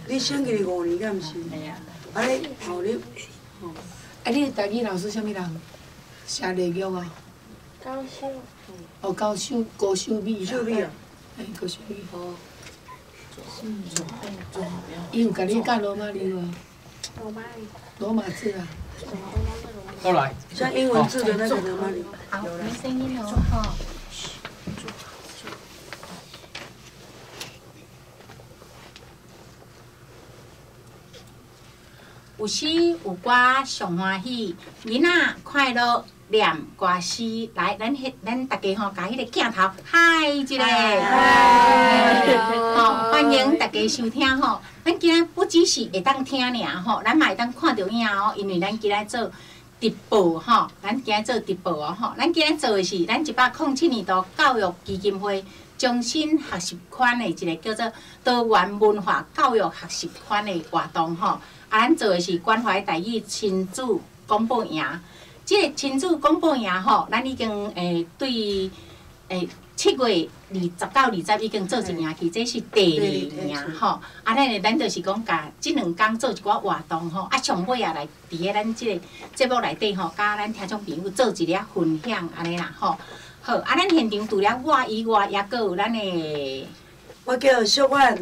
你升去5年，敢毋是？系啊。啊你你啊，你台语老师啥物人？啥类剧啊？高修。哦，高秀美啦。秀美啊？哎，高秀美。哦。伊有甲你教罗马尼吗？罗马字啊。都来。像英文字的那个罗马尼。好，没声音哦，哈。有诗有歌上欢喜，囡仔快乐念歌诗。来，咱大家吼，甲迄个镜头嗨一个，吼，欢迎大家收听吼。咱今仔不只是会当听尔吼，咱嘛会当看到影哦，因为咱今仔做直播吼，咱今仔做直播哦吼，咱今仔做的是咱107年度教育基金会终身学习款的一个叫做多元文化教育学习款的活动吼。啊，咱做的是关怀台语亲子广播营。即个亲子广播营吼，咱已经对7月29、20已经做一年去，这是第2年吼。啊，咱就是讲，甲即2天做一寡活动吼，啊，上尾啊来伫个咱即个节目内底吼，甲咱听众朋友做一个分享安尼啦吼。好，啊，咱现场除了我以外，也阁有咱的，我叫小婉。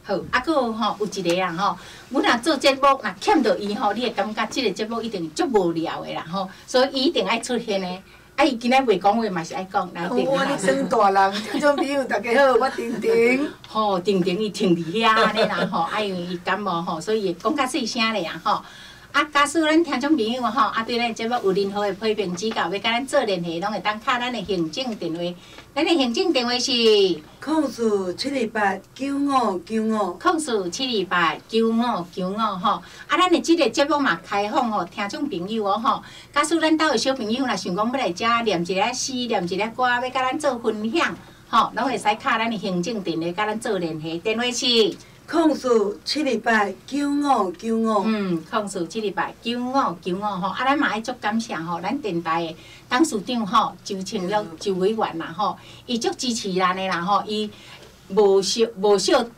好，啊，阁有吼有一个人吼，阮若做节目，若欠着伊吼，你会感觉即个节目一定足无聊的啦吼，所以伊一定爱出现的。啊，伊今仔袂讲话嘛是爱讲，来定我咧算大人，听众朋友大家好，我婷婷。吼，婷婷伊停伫遐安尼啦吼，啊因为伊感冒吼，所以会讲较细声咧啊吼。啊，假使咱听众朋友吼，啊对咱节目有任何的批评指教，要甲咱做联系，拢会当敲咱的行政电话。咱的行政电话是04789595。04789595吼。啊，咱的即个节目嘛开放吼，听众朋友哦吼。假使咱兜的小朋友若想讲要来遮念一个诗，念一个歌，要甲咱做分享，吼，拢会使敲咱的行政电话，甲咱做联系。电话是。04789595。04789595吼，啊，咱嘛爱足感谢吼，咱电台的董事长吼，周清玉周委员啦吼，伊足支持咱的啦吼，伊无少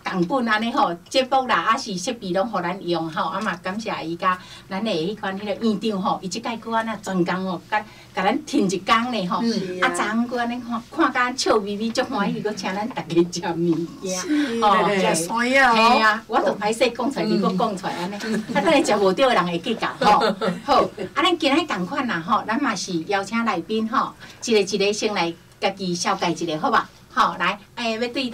成本安尼吼，节目啦，啊是设备拢互咱用吼，啊嘛感谢伊甲咱的迄款迄个院长吼，伊即摆搁安那全工吼，甲咱停一工咧吼，啊昨昏搁安尼看甲笑眯眯，足欢喜，搁请咱大家食物件，哦，食酸呀，嘿啊，我都歹势讲出来，你搁讲出来安尼，啊等下食无着的人会计较吼。好，啊咱今日共款啦吼，咱嘛是邀请来宾吼，一个先来家己绍介一下，好吧？好，来，要对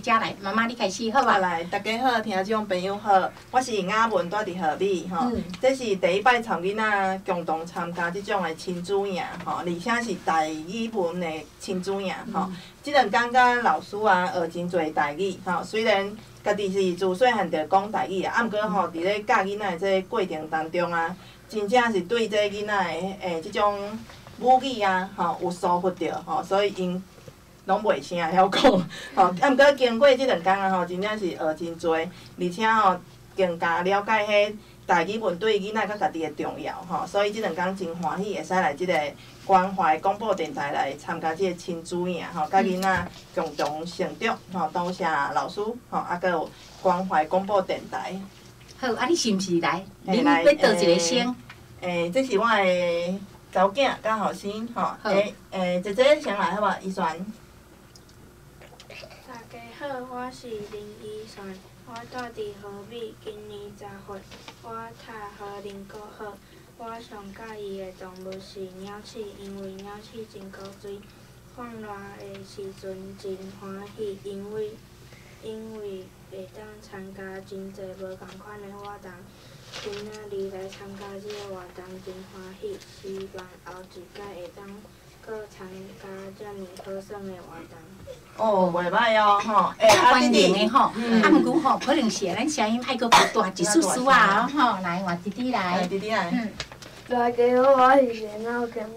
遮来，妈妈你开始好吧？来，大家好，听众朋友好，我是雅文，住伫河美吼。这是第一摆参囡仔共同参加即种的亲子营吼，而且是台语文的亲子营吼。即2天甲老师啊学真侪台语吼，虽然家己是自细汉就讲台语啊，毋过吼伫咧教囡仔的这过程当中啊，真正是对这囡仔的即种母语啊吼有疏忽着吼，所以因拢袂啥晓讲，吼，啊，毋过经过即2天啊，吼，真正是学真多，而且吼更加了解迄台语文对囡仔甲家己的重要，吼，所以即2天真欢喜会使来即个关怀广播电台来参加即个亲子营，吼，甲囡仔共同成长，吼，多谢老师，吼，啊，佮有关怀广播电台。好，啊，你是毋是来？恁要倒一个声？这是我的查某囝甲后生，吼，姐姐先来好无？伊选。大家好，我是林依璇，我住伫河美，今年10岁，我读河林国小。我上喜欢的动物是鸟鼠，因为鸟鼠真古锥，放热的时阵真欢喜，因为会当参加真侪无共款的活动。今仔日来参加这个活动真欢喜，希望后一届会当搁参加遮尔好耍的活动。哦，袂歹哦，吼，欢迎的吼，啊，毋过吼，可能是咱声音爱搁大一丝丝啊，吼，来，换弟弟来，弟弟来。大家好，我是陈浩强。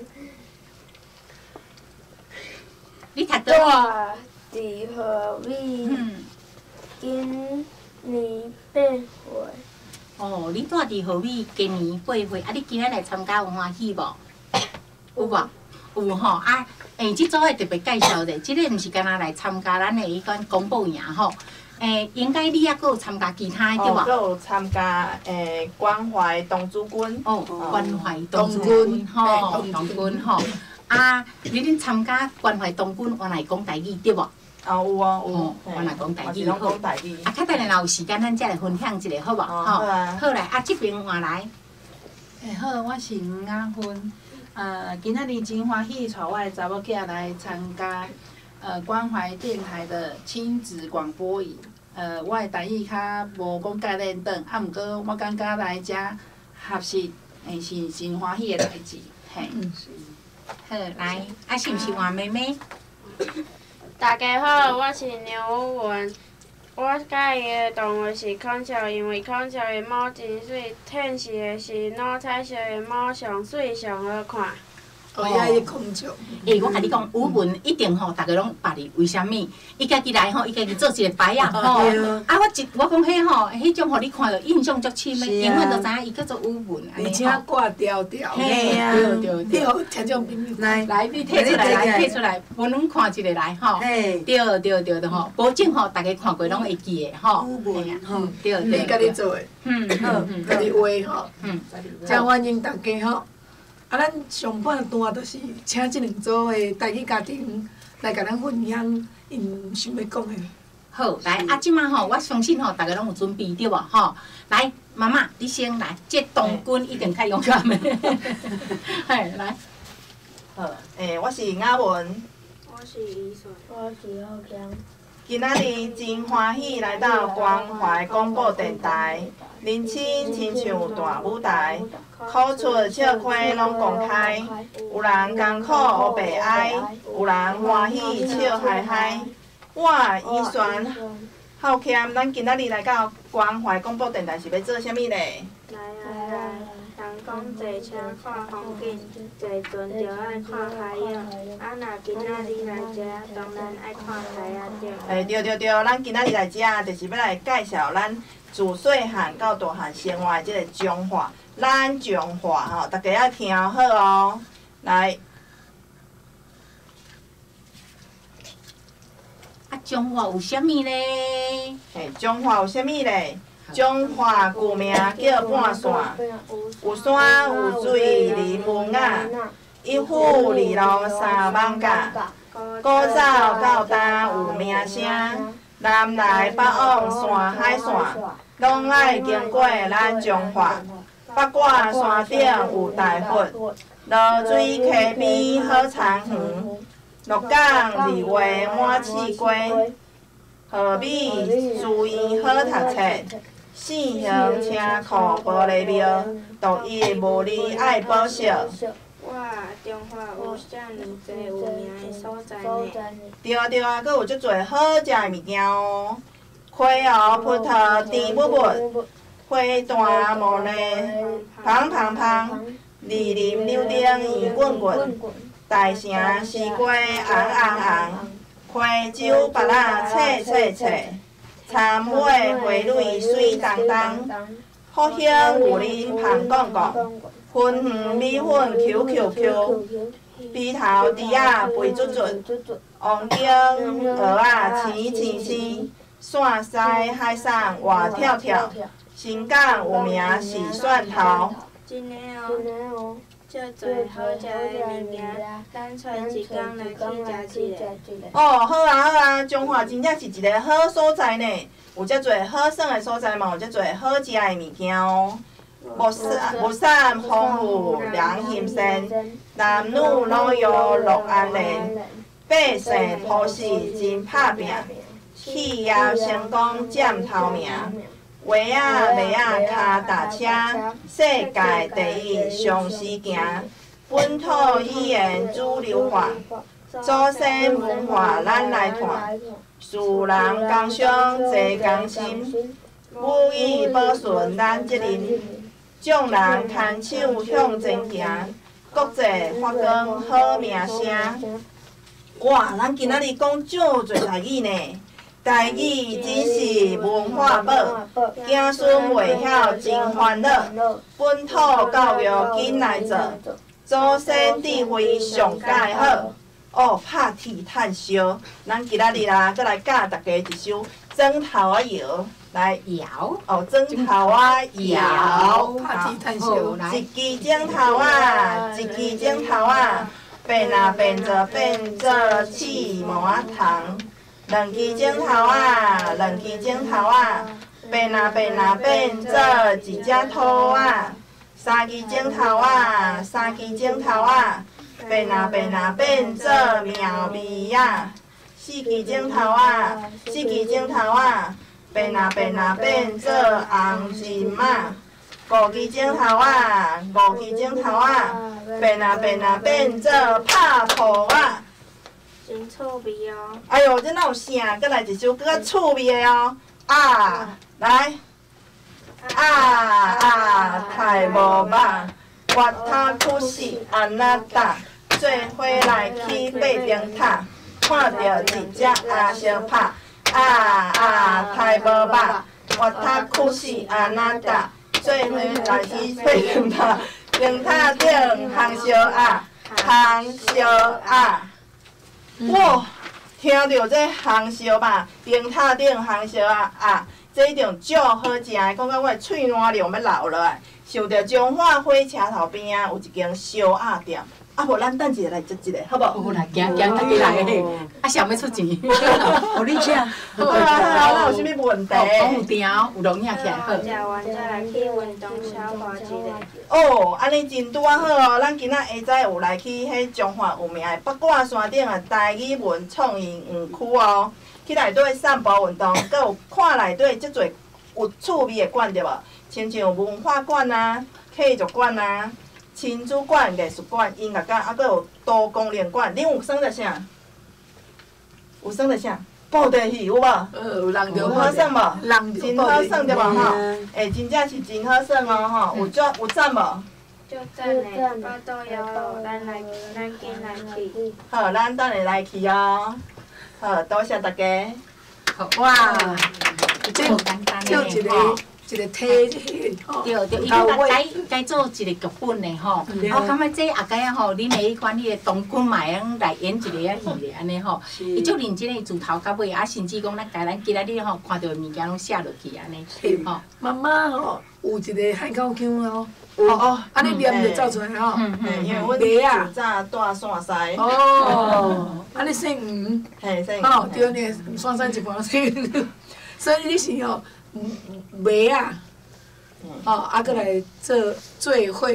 你读倒？住伫河美，今年8岁。哦，你住伫河美，今年8岁，啊，你今仔来参加有欢喜无？有无？有吼，啊，即组会特别介绍者，即个毋是干那来参加咱的迄款广播营吼，应该你还佫有参加其他的对佫无？有参加关怀童子军。哦，关怀童子军吼，童军吼。啊，你恁参加关怀童军，原来讲台语对无？哦，有哦，有。原来讲台语好。讲台语。啊，较等下若有时间，咱才来分享一下，好无？好啊。好来，啊，这边换来。好，我是黄雅芬。今仔日真欢喜，带我的查某囝来参加关怀电台的亲子广播营。我的台语较无讲介练长，啊，毋过我感觉来遮学习，是真欢喜的代志，嘿。好，来，啊，是毋是换妹妹？大家好，我是牛文。我喜欢的动物是孔雀，因为孔雀的毛真水，天色的是脑彩色的毛上水上好看。哦，伊爱孔雀。我甲你讲，语文一定吼，逐个拢捌哩。为虾米？伊家己来吼，伊家己做一个牌啊吼。啊，我讲迄吼，迄种互你看着印象足深的，永远都知影伊叫做语文。而且挂条条。嘿啊，对。你好，听种朋友。来，你摕出来，摕出来，阮拢看一个来吼。对吼，保证吼，逐个看过拢会记的吼。语文吼，对。你家己做的。好，家己画吼。真欢迎大家吼。啊，咱上半段就是请即两组的台语家庭来甲咱分享因想要讲的。好，来啊，即马吼，我相信吼，逐个拢有准备对无吼？来，妈妈，你先来，这童军一定较勇敢的。嘿，来。好，我是雅文。我是伊顺。我是浩强。今仔日真欢喜来到关怀广播电台，年轻亲像大舞台，苦出笑开拢公开，有人艰苦黑白哀，有人欢喜笑嗨嗨。我依璇、浩谦，咱今仔日来到关怀广播电台是要做啥物咧？来，人讲坐车看风景，坐船就爱看海洋。啊，若今仔日来遮，当然爱看海啊着。对，咱今仔日来遮，就是要来介绍咱自细汉到大汉生活的即个彰化，咱彰化吼，大家要听好哦。来，啊，彰化有啥物咧？彰化有啥物咧？彰化旧名叫半线，有山有水林文雅，一府二路三艋舺，古早到今有名声，南来北往山海线，拢爱经过咱彰化。八卦山顶有大佛，落水溪边好田园，鹿港二月满市瓜，河美书院好读册。四行车库玻璃庙，独一无二爱保守。哇，彰化有遮尔济有名的所在呢。对啊，佫有足侪好食的物件哦。溪湖葡萄甜蜜蜜，花旦莫内香香香，梨林柳丁圆滚滚，大城西瓜红红红，花酒白仔脆脆脆。参尾花蕊水当当，福兴有林香讲讲，粉圆米粉 QQQ， 鼻头猪仔肥卒卒，王景蚵仔青青青，线西海产活跳跳，新港有名是蒜头。真的哦。足侪好食的物件，咱找一天来去食一个。哦，好啊，彰化真正是一个好所在呢，有遮侪好耍的所在嘛，有遮侪好食的物件哦。物产丰富良心善，男女老幼乐安宁，百姓朴实真拍拼，企业成功占头名。话仔卖仔脚踏车，世界第一上时行。本土语言主流化，祖先文化咱来传。士人工商齐工心，武艺保存咱责任。众人牵手向前行，国际发光好名声。哇，咱今仔日讲足侪台语呢。台语真是文化宝，子孙袂晓真烦恼。本土教育紧来做，祖先智慧上介好。哦，拍铁炭烧，咱今仔日啊，搁来教大家一首早砖头仔摇，来摇，哦，砖头仔摇，拍铁炭烧，一支砖头仔，一支砖头仔，变啊变做刺麻糖。两支砖头仔，两支砖头仔，变啊变做一只兔仔。三支砖头仔，三支砖头仔，变啊变做苗咪仔。四支砖头仔，四支砖头仔，变啊变做红金仔。五支砖头仔，五支砖头仔，变啊变做拍蒲仔。真趣味哦！哎呦，这哪有声？再来一首，搁较趣味的哦！啊，来，太无肉，越头苦死安那搭，做伙来去爬灯塔，看到一只阿相拍，太无肉，越头苦死安那搭，做伙来去爬灯塔，灯塔顶红烧鸭，红烧鸭。哇！听到这红烧肉，灯塔顶红烧鸭，这一定足好食的，讲到我的喙烂流要流落来。想到彰化火车头边啊有一间烧鸭店，无咱等一下来食一个，好无？好来，行，大家来个，想要出钱，互你食。好啊，咱有啥物问题？讲有条，有容易起来好。食完再来去运动消化一下。哦，安尼真拄啊好哦！咱今仔下早有来去迄彰化有名的八卦山顶的台语文创意园区哦，去内底散步运动，佮有看内底即侪有趣味的馆对无？亲像文化馆啊、客族馆啊、亲子馆、艺术馆、音乐馆，佮有多功能馆。恁有耍着啥？有耍着啥？布袋戏有无？有人有好耍无？人真好耍对无吼？真正是真好耍哦吼！有赞无？就赞嘞，我都要咱今来去。好，咱等下来去哦。好，多谢大家。哇，这无简单就的一个体吼，对，伊讲该做一个剧本的吼。我感觉这后盖啊吼，恁的迄款迄个东君嘛会来演一个戏咧，安尼吼。伊足认真的自头到尾，甚至讲咱今仔日吼看到的物件拢写落去安尼，吼。妈妈吼有一个海口腔哦。哦，安尼念就走出来吼。因为阮自早住线西。哦，安尼姓吴。嘿，姓吴。哦，对呢，线西一半姓。所以你是哦，卖啊，搁来做伙，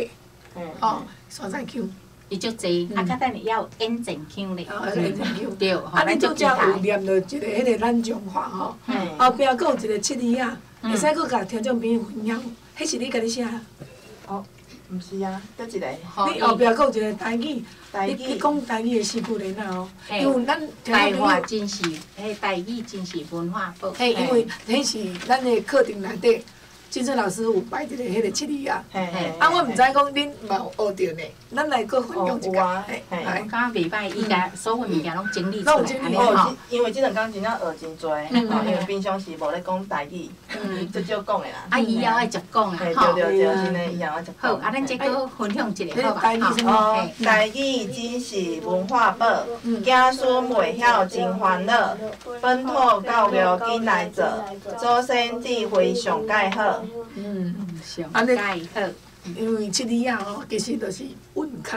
线西腔。伊足济，甲等下还有演正腔咧。演正腔。对，啊，你拄则有念着一个迄个咱彰化吼，后壁佫有一个七字啊，会使佫甲听众朋友分享，迄是你家己写？哦，毋是啊，倒一个。你后壁佫有一个台语，你讲台语的四句联啊哦，因为咱台话真是，台语真是文化宝。嘿，因为迄是咱的课程内底，金顺老师有摆一个迄个七字啊。啊，我毋知讲恁嘛有学着呢，咱来佫分享一下。我感觉袂歹，伊甲所有物件拢整理出来，安尼吼。因为即两工真正学真侪，因为平常时无咧讲台语，足少讲的啦。啊，以后爱食讲啊，吼。对，真诶，以后爱食讲。好，啊，咱即个分享一个好吧？哦，台语真是文化宝，子孙袂晓真烦恼，本土教育紧来做，祖先智慧上介好。上介好。因为七字啊吼，其实就是韵脚。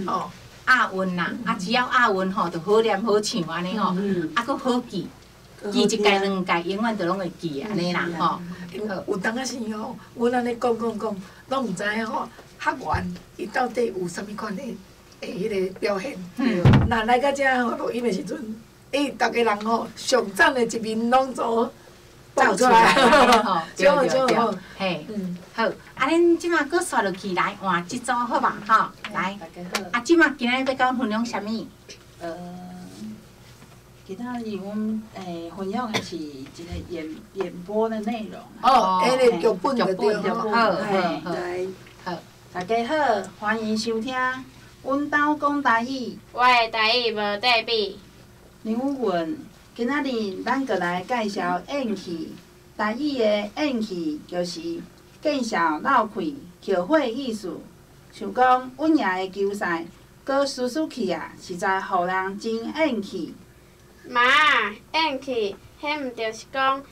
哦。押韵啦，只要押韵吼，就好念好唱安尼吼，佫好记，记一届两届，永远都拢会记安尼啦吼。有当啊是吼，阮安尼讲，拢毋知影吼，学员伊到底有啥物款的迄个表现。那来到遮吼录音的时阵，逐个人吼上赞的一面拢做走出来，对，嘿，好，啊，恁即马佫刷落去来换即组好吧？吼，来，啊，即马今仔日要甲阮分享啥物？其他是阮分享的是一个演播的内容。哦，迄个剧本就对好，好，大家好，欢迎收听《阮兜讲台语》。我的台语无得比。刘文，今仔日咱阁来介绍演戏。台语的演戏就是见笑闹开、桥会艺术，像讲阮爷的球赛，搁输气啊，实在互人真演戏。妈，演戏，迄迄毋就是讲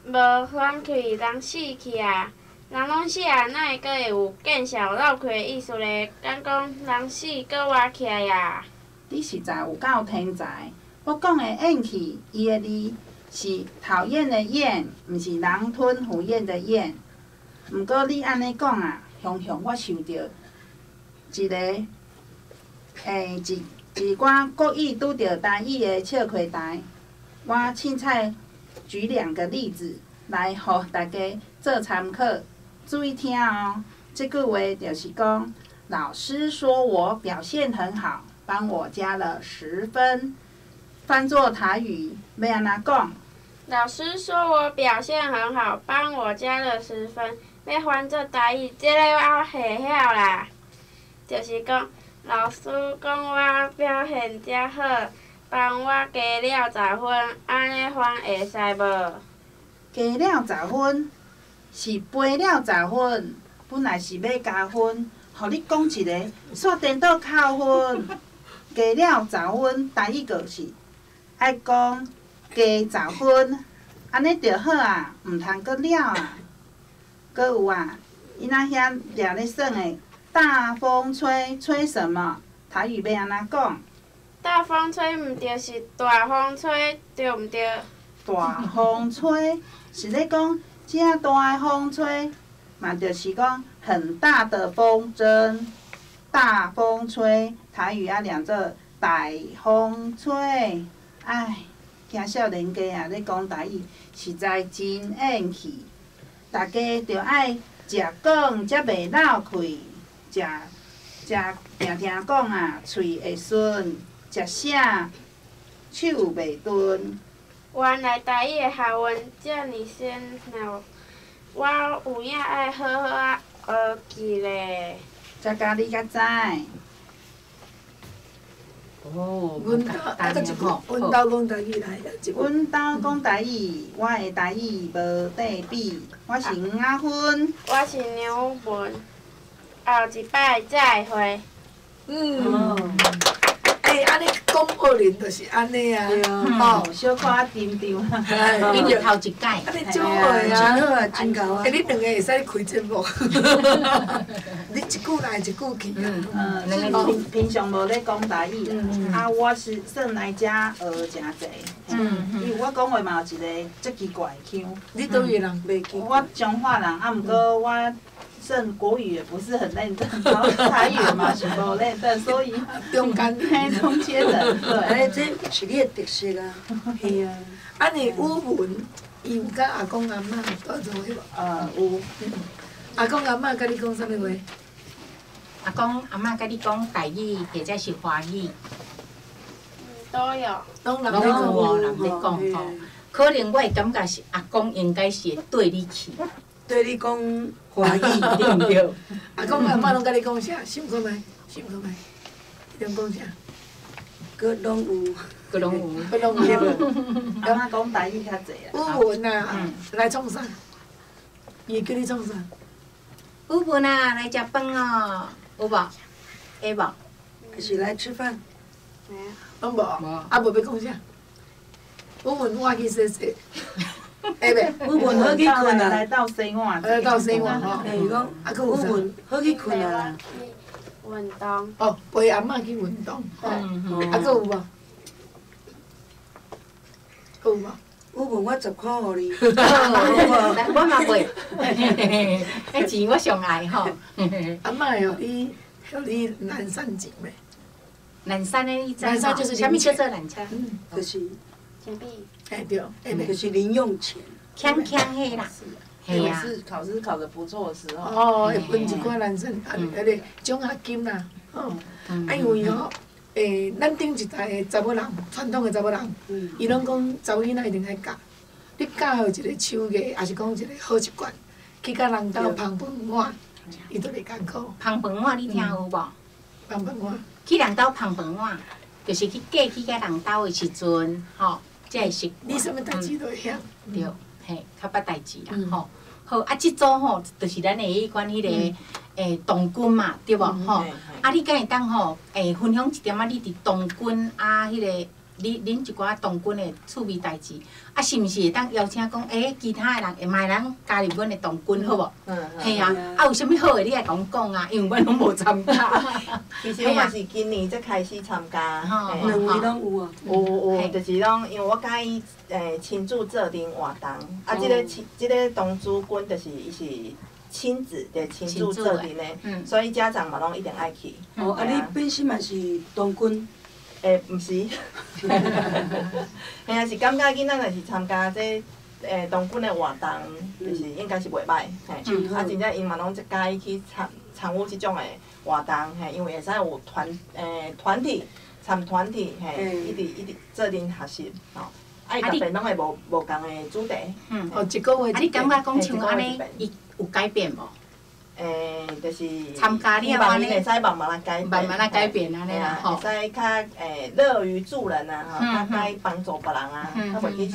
无反去人死去啊？人拢死啊，哪会阁会有见笑绕开的意思咧？敢讲人死阁活起来啊？你实在有够天才！我讲的厌气，伊的字是讨厌的厌，毋是狼吞虎咽的咽。毋过你安尼讲啊，常常我想到一个一寡国语拄着台语的笑话台。我凊彩举2个例子来，互大家做参考，注意听哦。这句话就是讲，老师说我表现很好，帮我加了10分。翻作台语要安怎讲？老师说我表现很好，帮我加了10分。要翻做台语，这个我会晓啦。就是讲，老师讲我表现真好，帮我加了10分，安尼翻会使无？加了10分，是赔了10分，本来是要加分，互你讲一个，煞颠倒扣分。加了10分，台语就是爱讲加10分，安尼就好啊，毋通搁了啊。搁有啊，伊那遐掠咧耍的，大风吹，吹什么？台语要安怎讲？大风吹毋对是大风吹，对毋对？大风吹是咧讲正大的风吹，嘛就是讲很大的风筝。大风吹，台语啊念做大风吹。唉，惊少年家啊，咧讲台语实在真厌气。大家着爱食讲，才袂闹气。食定定讲啊，喙会顺；食啥，手袂钝。原来台语的学问遮尔深奥，我有影爱好好啊学记咧。才甲你较知。哦，阮兜啊，搁一句，阮兜讲台语来，一句。阮兜讲台语，我的台语无得比。我是黄雅芬，我是牛文，后一摆再会。安尼讲学人就是安尼啊，吼，小可仔沉沉。因为头一届，安尼真好诶真啊！好啊，真够啊！你2个会使开节目，你一句来一句去啊。平常无咧讲台语啦，我是算来遮学诚济。因为我讲话嘛有一个足奇怪的腔。你倒位人袂记？我彰化人，毋过我算国语也不是很认真，然后台语嘛是无认真，所以中间中间人对。这是你的特色啊。是啊。安尼语文，伊有甲阿公阿嬷带做伙无？有。阿公阿嬷甲你讲啥物话？阿公阿嬷甲你讲台语或者是华语，都有。拢人拢有咧讲哦，人咧讲吼。可能我会感觉是阿公应该是会对你去，对你讲华语对毋对？阿公阿嬷拢甲你讲啥？想看觅，想看觅，伊拢讲啥？佮拢有。佮拢有。佮拢有。感觉讲台语较济啦。语文啊，来创啥？伊叫你创啥？有文啊，来食饭哦，有无？会无？还是来吃饭？没有。拢无，啊无要讲啥？语文我去洗洗，会袂？语文好去困啊！来到洗碗。到洗碗吼。伊讲啊，佮有啥？语文好去困啊！运动。哦，陪阿嬷去运动。啊，佮有无？佮有无？语文我10块互你。我嘛袂，迄钱我上爱吼。阿嬷互你南山钱袂？南山的你知南山就是啥物叫做南山？就是钱币。对，会袂？就是零用钱。锵锵迄啦，嘿啊。考试考得不错的时候。哦，会分一寡南山，迄个奖学金啦，吼。啊，因为吼，咱顶一代的查某人，传统的查某人，伊拢讲查某囡仔一定爱教，你教互一个手艺，也是讲一个好习惯，去甲人兜捧饭碗，伊都袂艰苦。捧饭碗你听有无？捧饭碗。去人兜捧饭碗，就是去嫁去甲人兜的时阵，吼，才会习惯。你啥物代志都会晓。对，嘿，较捌代志啦，吼。好，啊，即组吼，就是咱的迄款迄个童军嘛，对无？吼。啊，你敢会当吼分享一点仔你伫童军啊迄个恁一寡童军的趣味代志，啊，是毋是会当邀请讲，其他的人会卖咱加入阮的童军，好无？嘿啊，啊有啥物好的，你来甲阮讲啊，因为阮拢无参加。其实我嘛是今年才开始参加，两位拢有啊。有，就是讲，因为我甲伊亲自做阵活动，啊，即个童子军就是伊是亲子的亲自做阵的，所以家长嘛拢一定爱去。哦，啊，你本身嘛是童军？毋是，嘿啊，是感觉囡仔若是参加这童军的活动，就是应该是袂歹，嘿，啊，真正因嘛拢介意去参与即种的活动，嘿，因为会使有团体参团体，嘿，一直做阵学习，吼，啊，伊逐遍拢会无共的主题，哦，一个月。啊，你感觉讲像安尼，伊有改变无？就是参加了安尼，会使慢慢来改变安尼啦，吼，会使较乐于助人啊，吼，较爱帮助别人啊，较袂去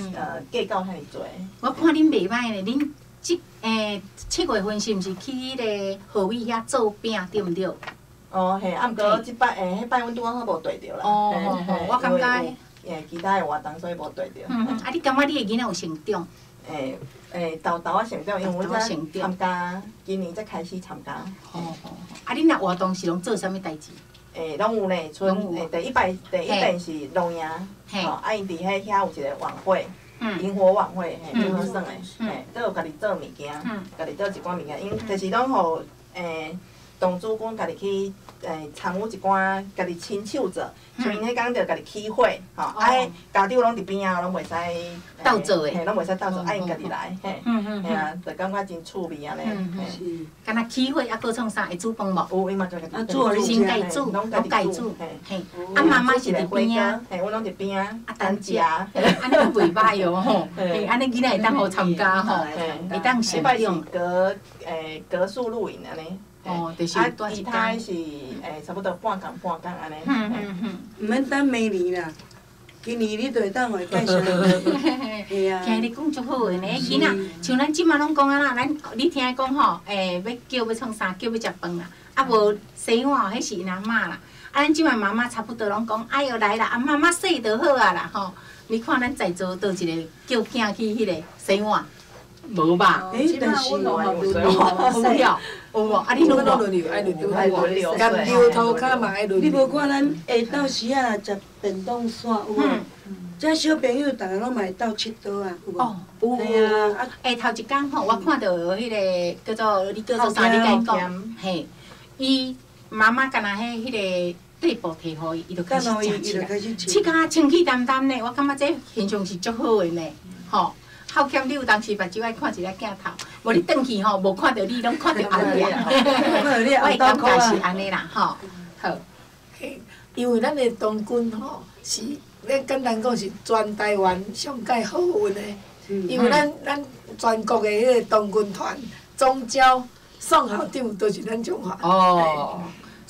计较遐尼多。我看恁袂歹咧，恁7月份是毋是去迄个河尾遐做饼，对毋对？哦，嘿，啊，毋过即摆迄摆阮拄好无对着啦。哦，我感觉其他的活动所以无对着。啊，你感觉你的囡仔有成长？豆豆仔成长，因为阮才参加，今年才开始参加。哦，啊，恁若活动是拢做啥物代志？拢有咧，像第一遍是龙岩，吼，啊，因伫遐有一个晚会，萤火晚会，嘿，真好耍的，嘿，都有家己做物件，家己做一寡物件，因就是拢互童子军家己去参与一寡家己亲手做，像因迄讲着家己起火，吼，啊，迄家长拢伫边仔，拢袂使斗做诶，嘿，拢袂使斗做，啊，因家己来，嘿，嘿啊，就感觉真趣味安尼，是。敢若起火，啊，搁创啥？会煮饭无？有，伊嘛就家己啊，煮互先恁家煮，拢家煮，嘿，啊，妈妈是伫边仔，嘿，阮拢伫边仔，等食，安尼都袂歹哦吼，嘿，安尼囡仔会当好参加吼，会当成长。格数露营安尼。哦，就是啊，其他是差不多半工安尼。毋免等明年啦，今年你就会当互伊介绍。嘿啊。听你讲足好个呢，囡仔像咱即马拢讲啊啦，你听讲吼，要创啥，叫要食饭啦，啊无洗碗迄是因阿嬷啦，啊咱即马妈妈差不多拢讲，哎哟来啦，啊妈妈洗就好啊啦吼。你看咱在座倒一个叫囝去迄个洗碗，无吧？但是有了。有无？啊，你拢轮流，爱轮流，甲牛头骹嘛爱轮流。你无看咱下昼时啊食便当线有无？遮小朋友逐个拢嘛会斗佚佗啊，有无？哦，有。嘿啊，头一工吼，我看到迄个叫做啥？你甲伊讲，嘿，伊妈妈干若迄个对布摕互伊，伊就开始食起来，清气淡淡呢。我感觉这现象是足好诶呢，吼。好欠你有当时目睭爱看一下镜头，无你转去吼，无看到你，拢看到后壁。我会感觉是安尼啦，吼。好。因为咱的童军吼是，咱简单讲是全台湾上界好运的，因为咱全国的迄个童军团总召宋校长都是咱中华。哦。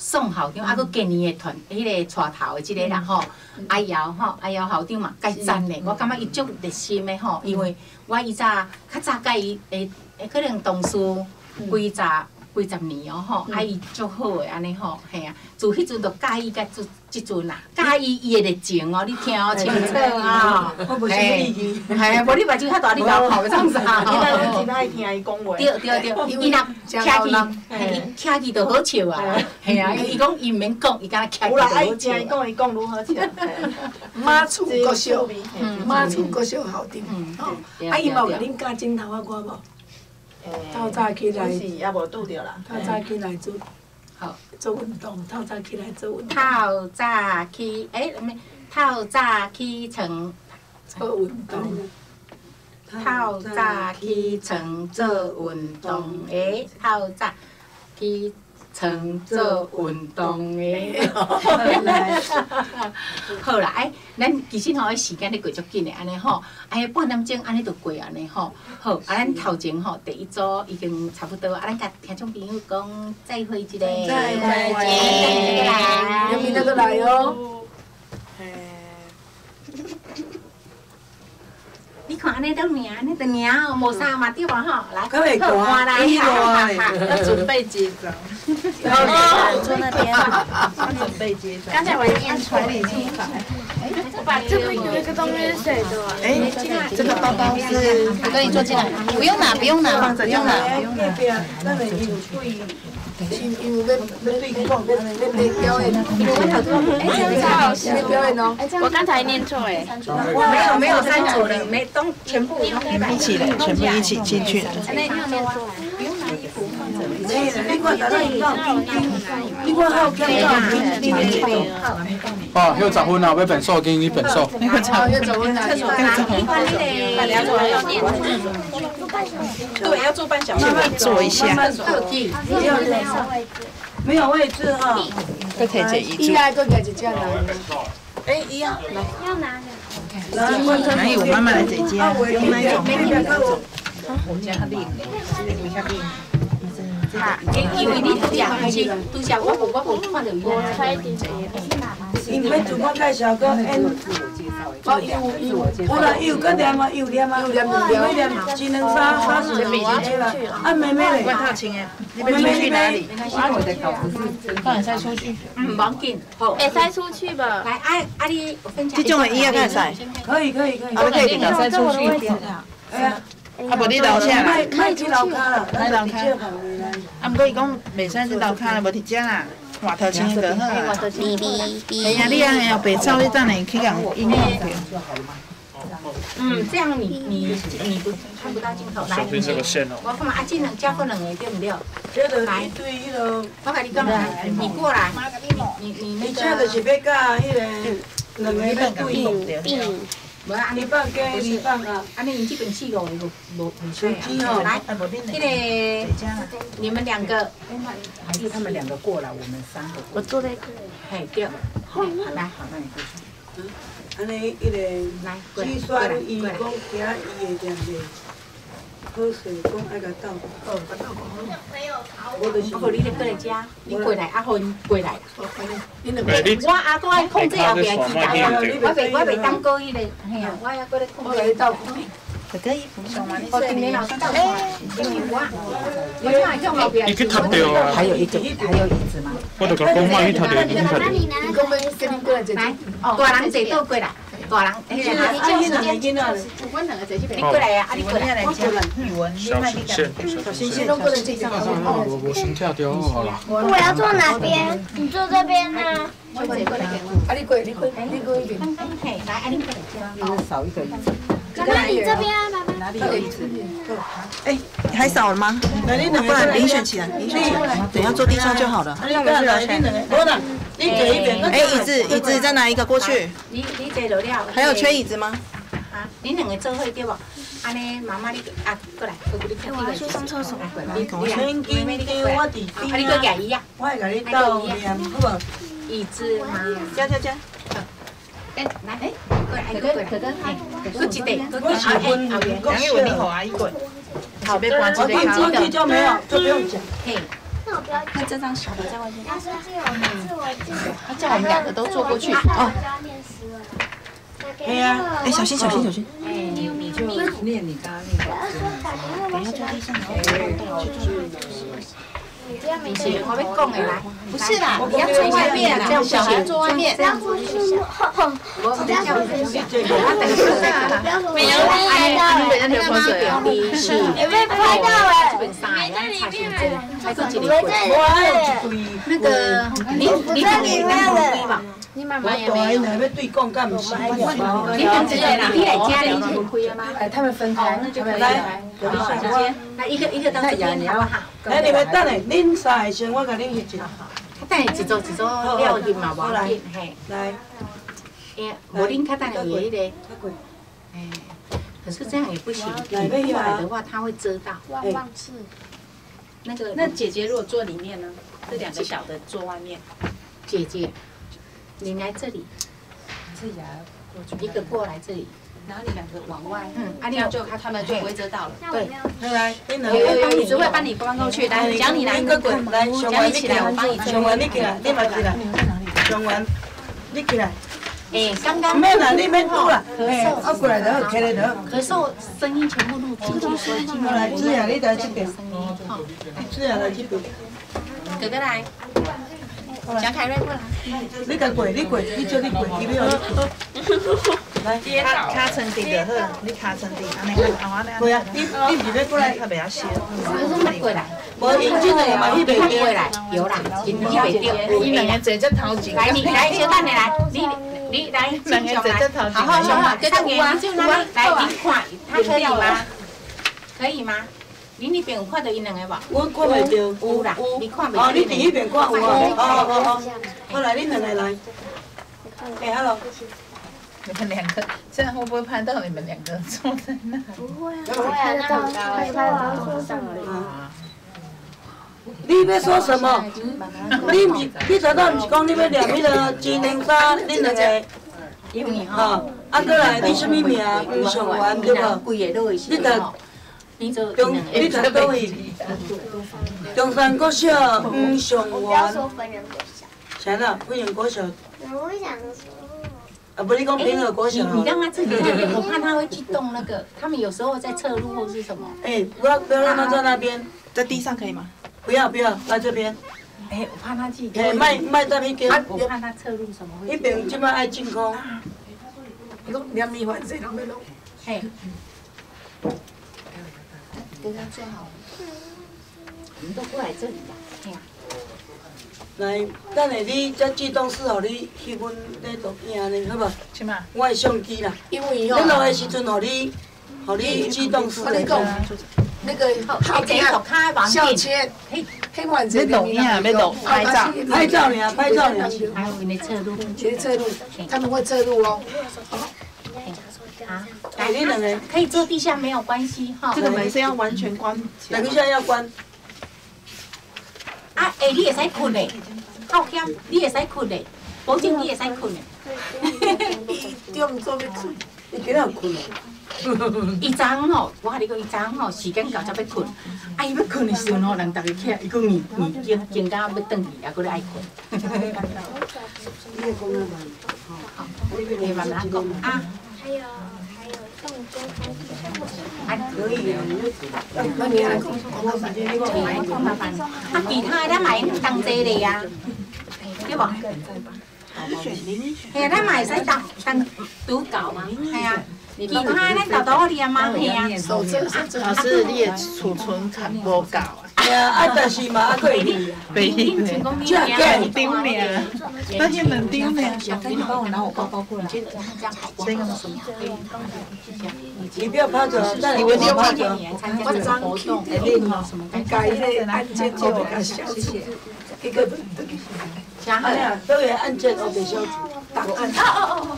宋校长，啊，佮今年的团，迄个带头的即个啦吼，阿瑶吼，阿瑶校长嘛，介赞的，我感觉伊足热心的吼，因为我较早甲伊可能同事几十年哦吼，啊伊足好的安尼吼，嘿啊，自迄阵就介意甲即阵啦，介意伊的热情哦，你听哦清楚啊，我无啥物意义。嘿啊，无你目睭较大，你甲我跑创啥？囡仔拢真爱听伊讲话。对，伊若徛去，伊徛去就好笑啊，嘿啊，伊讲伊毋免讲，伊敢若徛去就好笑。有啦，爱听伊讲，伊讲如何笑。马厝国小，马厝国小校长，吼，啊伊嘛有甲恁教镜头啊歌无？透早起来，是也无拄着啦。透早起来好做运动，透早起来做运动。透早起，透早起床做运动。透早起床做运动的，透早起床做运动的。好啦，咱其实吼，迄时间咧过足紧的，安尼吼，半点钟安尼就过安尼吼。好，咱头前吼第一组已经差不多，咱甲听众朋友讲再会一个，再会，明天再来哦。你看安尼都赢，安尼就赢哦，无啥嘛对吧吼？来，可袂换来，要准备接招。坐那边，准备接招。刚才我念出来。这个有一个东西是谁的？哎，这个包包是，我跟你坐进来，不用拿，不用拿，放着就拿。因为要对讲，要表演，表演哦。我刚才念错哎，没有删除的，没都全部一起的，全部一起进去的。哦，要十分啊，要本数，给你本数。对，要坐半小时。坐一下。没有位置哈。都可以解一注。来，搁解一件来。哎，一样，来。要拿的。哪有？我妈妈来姐姐，用那一种。我们家他练，你看练。因为你拄则我无看到伊。因为自我介绍个 N， 哦有啦，有个念啊，有念啊，有念一两三四五啦。啊妹妹嘞，关套清诶，你们出去哪里？放你再出去。唔要紧，好。会使出去吧？来，你分享。这种的衣啊，敢使？可以。啊，可以领再出去。哎呀，啊，无你楼下啦。卖去楼骹啦，来楼骹。啊，毋过伊讲袂使去楼骹啦，无伫遮啦。换头前个好啊。哎呀，你安尼哦，白走你等下去共影响着。这样你不看不到镜头。来，我看嘛，这两加分两个对不对？这个来对迄个，我跟你讲，你过来，你这就是要甲迄个两个要对。无啊，你放加你放啊，安尼你这边4个无手机哦，来，那个你们2个，还是他们2个过来，我们3个。我坐在这里。嘿，对，来，好，那你过去。安尼迄个计算伊讲行伊的量的，好势讲爱甲斗。我互你过来遮，你过来，啊，互因过来。我阿哥爱控制后壁机台，我袂当过迄个，嘿啊，我要过来控制。这个衣服上嘛，我今年老师到因为我哪向后壁。你去踢掉啊！还有椅子吗？我就甲讲，卖去踢掉，去踢掉。你讲要跟你过来坐。来，大人坐倒过来。大人，迄个你叫时间，你过来啊！你过来，我过来。小心线，我心跳掉好了。我要坐哪边？你坐这边呢？啊，你过一边。嘿，来，啊，你过来这。少一个椅子。妈妈，你这边啊，妈妈。哪里有椅子？哎，还少了吗？不然遴选起来，等下坐地上就好了。那我们是老先生，我呢？你坐一边。哎，椅子再拿一个过去。你坐落了。还有缺椅子吗？啊，你2个做伙对无？安尼，妈妈你啊过来，我要去上厕所。你千金丢我伫边啊！你过举椅啊？我会甲你斗念，好无？椅子嘛。加。来，过来，过来，过一地，我喜欢后边。杨玉文，你好阿姨滚。好，别关机的。我记就没有，就不用讲。嘿。那我不要看这张小的在外面。要是我他叫我们2个都坐过去。哦。对啊。哎，小心。你就练你刚刚那个。等一下坐地上。我要讲的来，不是啦，你要坐外面啦，这样小孩坐外面。不要出去，我等一下我先去。没有拍到，人家流口水啊！也被拍到哎。在里面还是我在那个你在里面的。你妈妈也我没有。要对讲，干唔是？你两个人，你来家里就开了吗？哎，他们分开，那就可以来。来一个到这边好不好？来，你们等下，恁3个先，我甲恁翕一下。等下一组了翕嘛，无紧嘿。来，无恁较等下伊迄个，可是这样也不行，你过来的话，它会遮到。忘记。那姐姐如果坐里面呢？这2个小的坐外面。姐姐，你来这里。自己一个过来这里。然后你2个往外，这样就他们就不会遮到了。对，来，有椅子会帮你搬过去。来，讲你来，来，讲你起来，我帮你。上完你起来，你嘛起来。上完，你起来。刚刚免啦，你免拄啦，啊过来就好，起来就好。咳嗽声音全部录进去，所以进好来，子雅你来这边，好，子雅来这边。哥哥来，蒋凯瑞过来。你甲过，你过，你叫你过，伊要。来，卡层底就好，你卡层底，安尼我安尼。过啊，你唔是要过来？较袂晓烧。过来。无因这个嘛，迄边过来，有啦，因袂掉。伊两个坐这头前。来，你来，小蛋你来，你来，两个坐这头前。好好好，哥哥有啊，就那里来，你看，他可以吗？可以吗？你那边有看到因两个无？我看袂到。有啦，你看袂到。哦，你伫迄边看有啊？哦。好来，恁两个来。哎，hello。你们两个，这样会不会拍到你们两个坐在那？不会啊，那很高哎，拍到树上而已。你要说什么？你早到毋是讲你要念迄个智能衫，恁两个。吼，啊，过来，你什么名？吴尚元对无？你读。你读倒位？中山国小吴尚元。啥啦？飞人国小。我想说。啊，不，你讲平和国小。你让他自己，我怕他会去动那个，他们有时候在侧路或是什么。哎，不要让他在那边，在地上可以吗？不要，来这边。哎，我怕他自己。哎，卖在那边。我怕他侧路什么。那边即摆爱净空。伊讲连米饭这人要弄。嘿。给他做好。你都过来这里呀，嘿呀。来，等下你再自动式互你翕阮咧录影安尼，好无？是嘛？我的相机啦。因为吼，你录的时阵，互你自动式。我跟你讲，那个好看，小钱，黑晚这录影要录拍照，拍照尔。还有你侧录，侧录，他们会侧录哦。啊，来，你两个可以坐地下没有关系哈。这个门是要完全关起来。等一下要关。啊，哎，你会使困嘞，好险，你会使困嘞，保证你会使困嘞。中做要困，你今仔有困哦？伊昨昏吼，我甲你讲，伊昨昏吼时間到才要困，啊伊要困的時陣吼，人逐個起來，伊講硬驚到要轉去，還佫咧愛困。你慢慢講啊。还有动作方式。還可以啊。那你来讲，麻煩。啊，其他咱嘛用當這個啊，對無？係啊，咱嘛會使當拄搞嘛，係啊。其他咱豆豆念嘛，係啊。老師，你的儲存卡無夠啊？係啊，但是嘛，可以。你成功你兩丁呢？那些兩丁呢？可以幫我拿我包包過來。這樣好，這個什麼？你不要趴着，但你我趴着。我張活動，改迄个按键做比较小，一个哎呀，都有按键哦，袂消除。档案。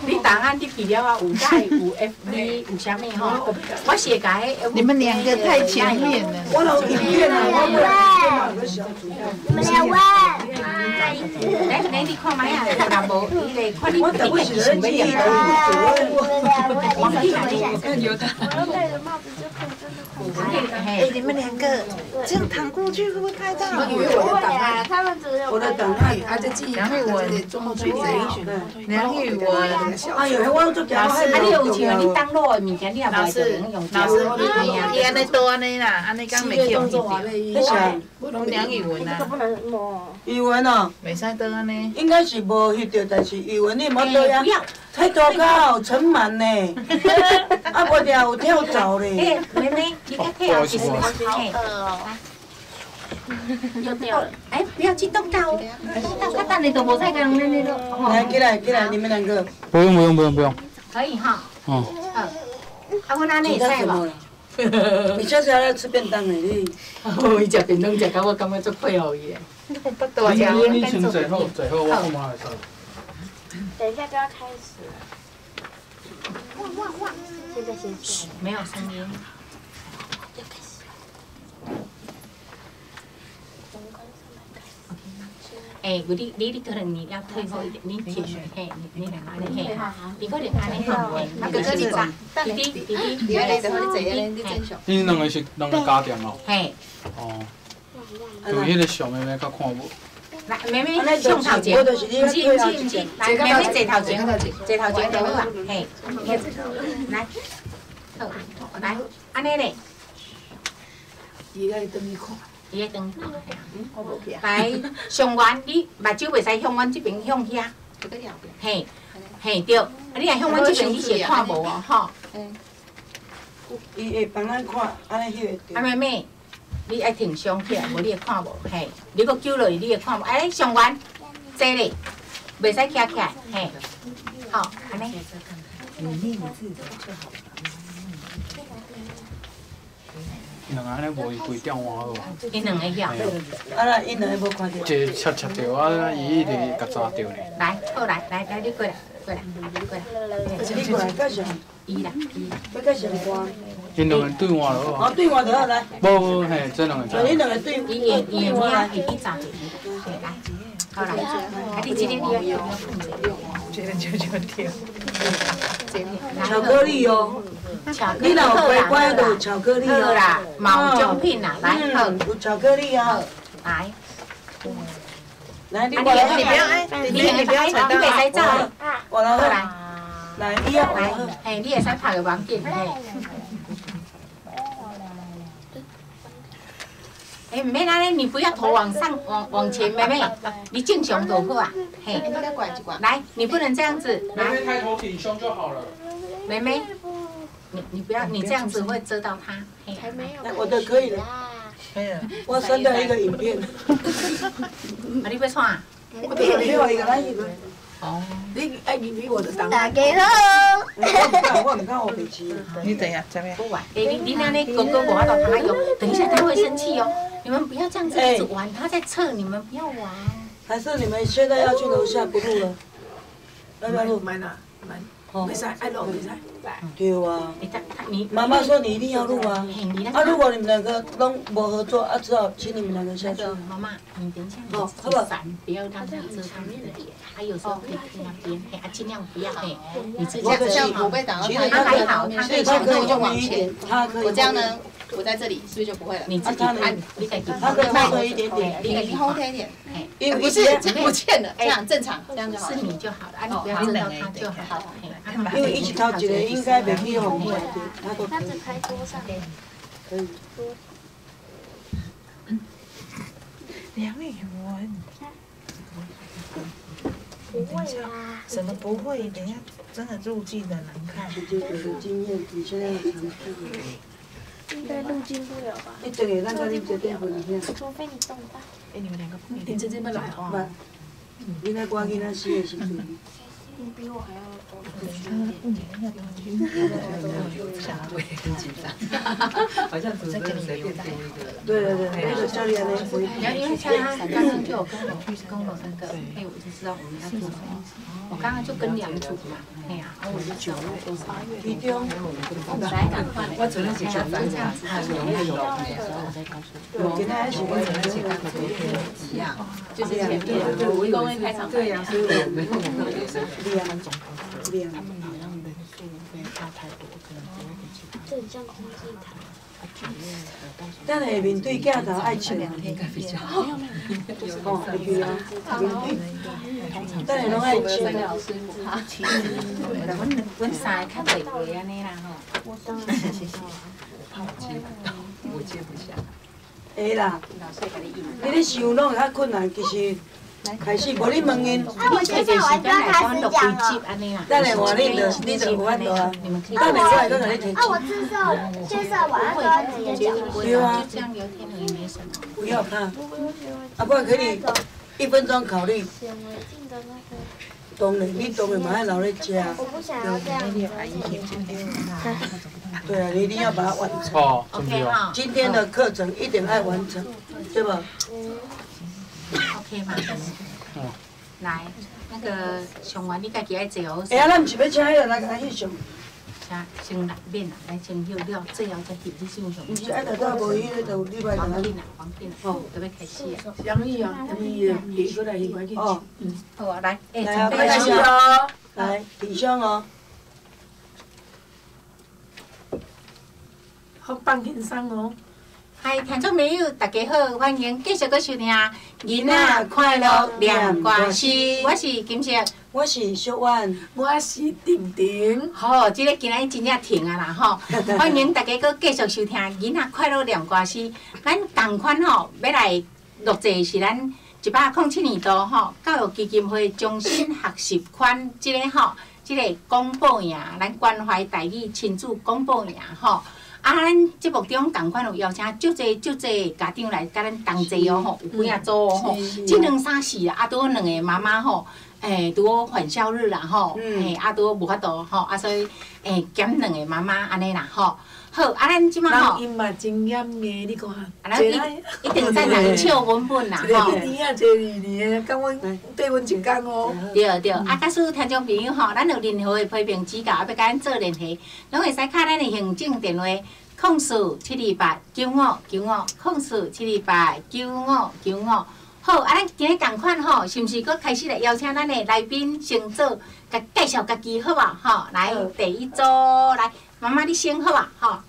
你档案你去了啊，有在有 FB 有啥物吼？我写改。你们两个太前面了。我有影片啊，我有电脑有小组。你们来问。你看买啊，若無伊個看你我等会是人记忆我看有他。哎，你们两个这样躺过去会不会拍到？他们只有我的档案，他就记忆。梁玉文，中去梁玉文。哎呦，我做老師，你有像你當落的物件，你也袂就用用。老師，伊安尼多安尼啦，安尼敢袂叫伊掉。拢梁玉文啊。语文哦，袂使倒安尼。应该是无翕到，但是语文你莫倒呀。太多卡有尘螨呢，啊，无定有跳蚤咧。妹妹，你个跳其實好餓哦。又掉了，哎，不要激動到，他等你都無在講那個。來，起來，你們兩個。不用。可以哈。哦。啊，我拿你菜吧。你下次要來吃便當的你。伊食便當食到我感覺足配合伊的。不多啊。你請最後，我幹嘛來說？等一下就要開始了。哇！現在先說。沒有聲音。哎，你可能你要退後一點，你鐵嘿，你安尼嘿，你可能安尼好，哥哥你站，弟弟，你兩個是兩個家店哦。嘿。哦。就迄個小妹妹較看無。来，妹妹向头前，唔是，来，妹妹坐头前，坐头前就好啊，嘿，来，好，来，安尼咧，伊爱等伊看。 伊个灯，来上元，你目睭袂使向阮这边向遐，嘿，嘿对，啊你若向阮这边你是看无哦，吼。伊会帮咱看，安尼翕会啊妹妹，你爱停上起来，无你会看无，嘿，你搁揪落去，你会看无？哎，上元，坐咧，袂使徛起来，嘿，好，安尼。两个安尼无伊规点换好。因两个晓。啊啦，因两个无看到。这切着啊，伊一直甲抓着呢。来，好来，你过来，过来。你过来介绍。伊啦，要介绍我。因两个对换就好。哦，对换就好来。无嘿，这两个。你两个对。伊会去抓着，对来，好来，啊你今天你要控制。觉得就掉。巧克力哦。 你若有乖乖就有巧克力好啦，嘛有奖品啦，来好，有巧克力啊，来，来你你不要哎，你不要踩到，你袂使走，我来来，来，你要来，嘿，你会使拍个网镜，嘿，哎，没啦，你不要头往上，往前，妹妹，你正常就好啊，嘿，来，你不能这样子，来，抬头挺胸就好了。妹妹。 你不要，你这样子会遮到他。还没有。我的可以了，可以了。我删掉一个影片。啊，你要创啊？我另外一个，咱一个。哦。你爱你我的档。打给他。我唔敢我北极。你等一下，这边。不玩，你那哥哥我到他有，等一下他会生气哦。你们不要这样子一直玩，他在测，你们不要玩。还是你们现在要去楼下不录了？要不要录？慢啊，慢。袂使，爱录袂使。 对啊，你妈妈说你一定要录啊！啊，如果你们两个都不合作，啊，只好请你们两个下去。妈妈，你等一下，你自己闪，不要让他遮他们的脸。他有时候可以去那边，嘿，啊，尽量不要嘿，你自己这样不会挡到他还好，他可以他可以就往前，他可以。我这样呢，我在这里，是不是就不会了？你自己看，你可以他可以后退一点点，你后退一点，因为不是不见了，这样正常，这样就好。是你就好了，啊，你不要遮到他就好。因为一起头一个应该袂去红过来的，他都可以。只拍桌上。可以。梁美文。不会啦。什么不会？等一下真的入镜的难看。直接有的经验，你现在有尝试。应该录进不了吧？你这个那个你绝对分享。除非你动大。哎，你们两个不你真正要来不，你那关键那死的时阵。你比我还要多。好像主持人随便丢一个。对，那个教练呢？因为像他刚刚就有跟我那个，哎，我就知道我们要做什么。我刚刚就跟两组嘛，哎呀，然后我就9月多少月？其中，来赶快，我昨天写下来，这样子，还有我今天还是我昨天写的一样，就是前面我一公会开场白。对呀，所以我没有两。他们好像人数没差太多，可能不会比其他。这很像空气台。咱下面对镜头爱笑，应该比较好。哦，会去啊，面对，咱下拢爱笑。阮三个较袂会安尼啦吼。我当然知道。我接不下。会啦，你咧想拢会较困难，其实开始无你问因。我接下来就要开始讲了。等下话你就有法度啊。等下我来跟你提。我介绍完就要直接讲。对啊。就这样聊天而已，没什么。不要怕。啊，不然可以1分钟考虑。当然，你当然嘛要留咧吃。我不想要这样。对啊，你一定要把它完成。哦，真的哦。今天的课程一定要完成，对吧？ OK 嘛？来，那个上完你家己爱坐好势。哎呀，咱毋是要请迄个来甲咱翕相。先来面啦，来先翕了，最后再翕你信用。毋是爱头头无迄个，就你来甲咱。黄金啊，黄金，哦，准备开始啊。杨毅啊，杨毅你过来，你快去。哦，好啊，来，哎，来啊，准备开始哦，来，翕相哦。好放轻松哦。嗨，听众朋友，大家好，欢迎继续搁收听《囡仔快乐念歌诗》，我是金石，我是小婉，我是婷婷。好，即个今仔真正停啊啦吼！欢迎大家搁继续收听《囡仔快乐念歌诗》。咱同款吼，要来录制是咱107年度吼教育基金会终身学习款即个吼，即个公布营，咱关怀台语亲子公布营吼。啊，咱节目中同款有邀请足侪家长来甲咱同齐哦吼，有几啊组哦吼，即2、3、4啊，拄好2个妈妈吼，拄好返校日啦吼，啊拄好无法度吼，啊所以减2个妈妈安尼啦吼。好，啊咱即马吼，因嘛真严个，你看，一定在人笑文本啦吼。一年啊，坐2年，甲阮对阮一工哦。对，啊，假使听众朋友吼，咱有任何的批评指教，啊，要甲咱做联系，拢会使敲咱的行政电话04-728-9595，04-728-9595。好，啊，咱今日同款吼，是毋是搁开始来邀请咱的来宾先做，甲介绍家己好无？吼，来第一组来，妈妈你先好啊？吼，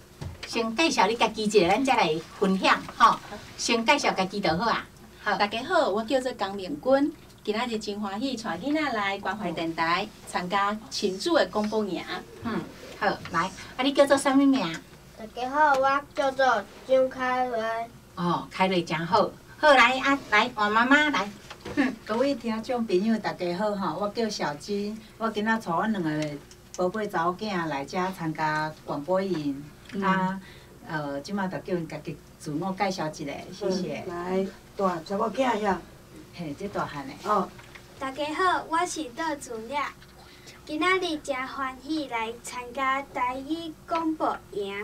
先介绍你家己一下，咱才来分享吼。先介绍家己就好啊。好，大家好，我叫做江明君，今仔日真欢喜带囡仔来关怀电台参加亲子的公布营。好，来，啊，你叫做啥物名？大家好，我叫做张凯瑞。哦，凯瑞真好。好来啊，来换妈妈来。各位听众朋友，大家好吼，我叫小金，我今仔带阮2个宝贝查某囝来遮参加广播营。即马就叫因家己自我介绍一下，谢谢。来，大查某囝遐。嘿，这大汉的。哦。大家好，我是戴俊烈。今仔日真欢喜来参加台语广播营。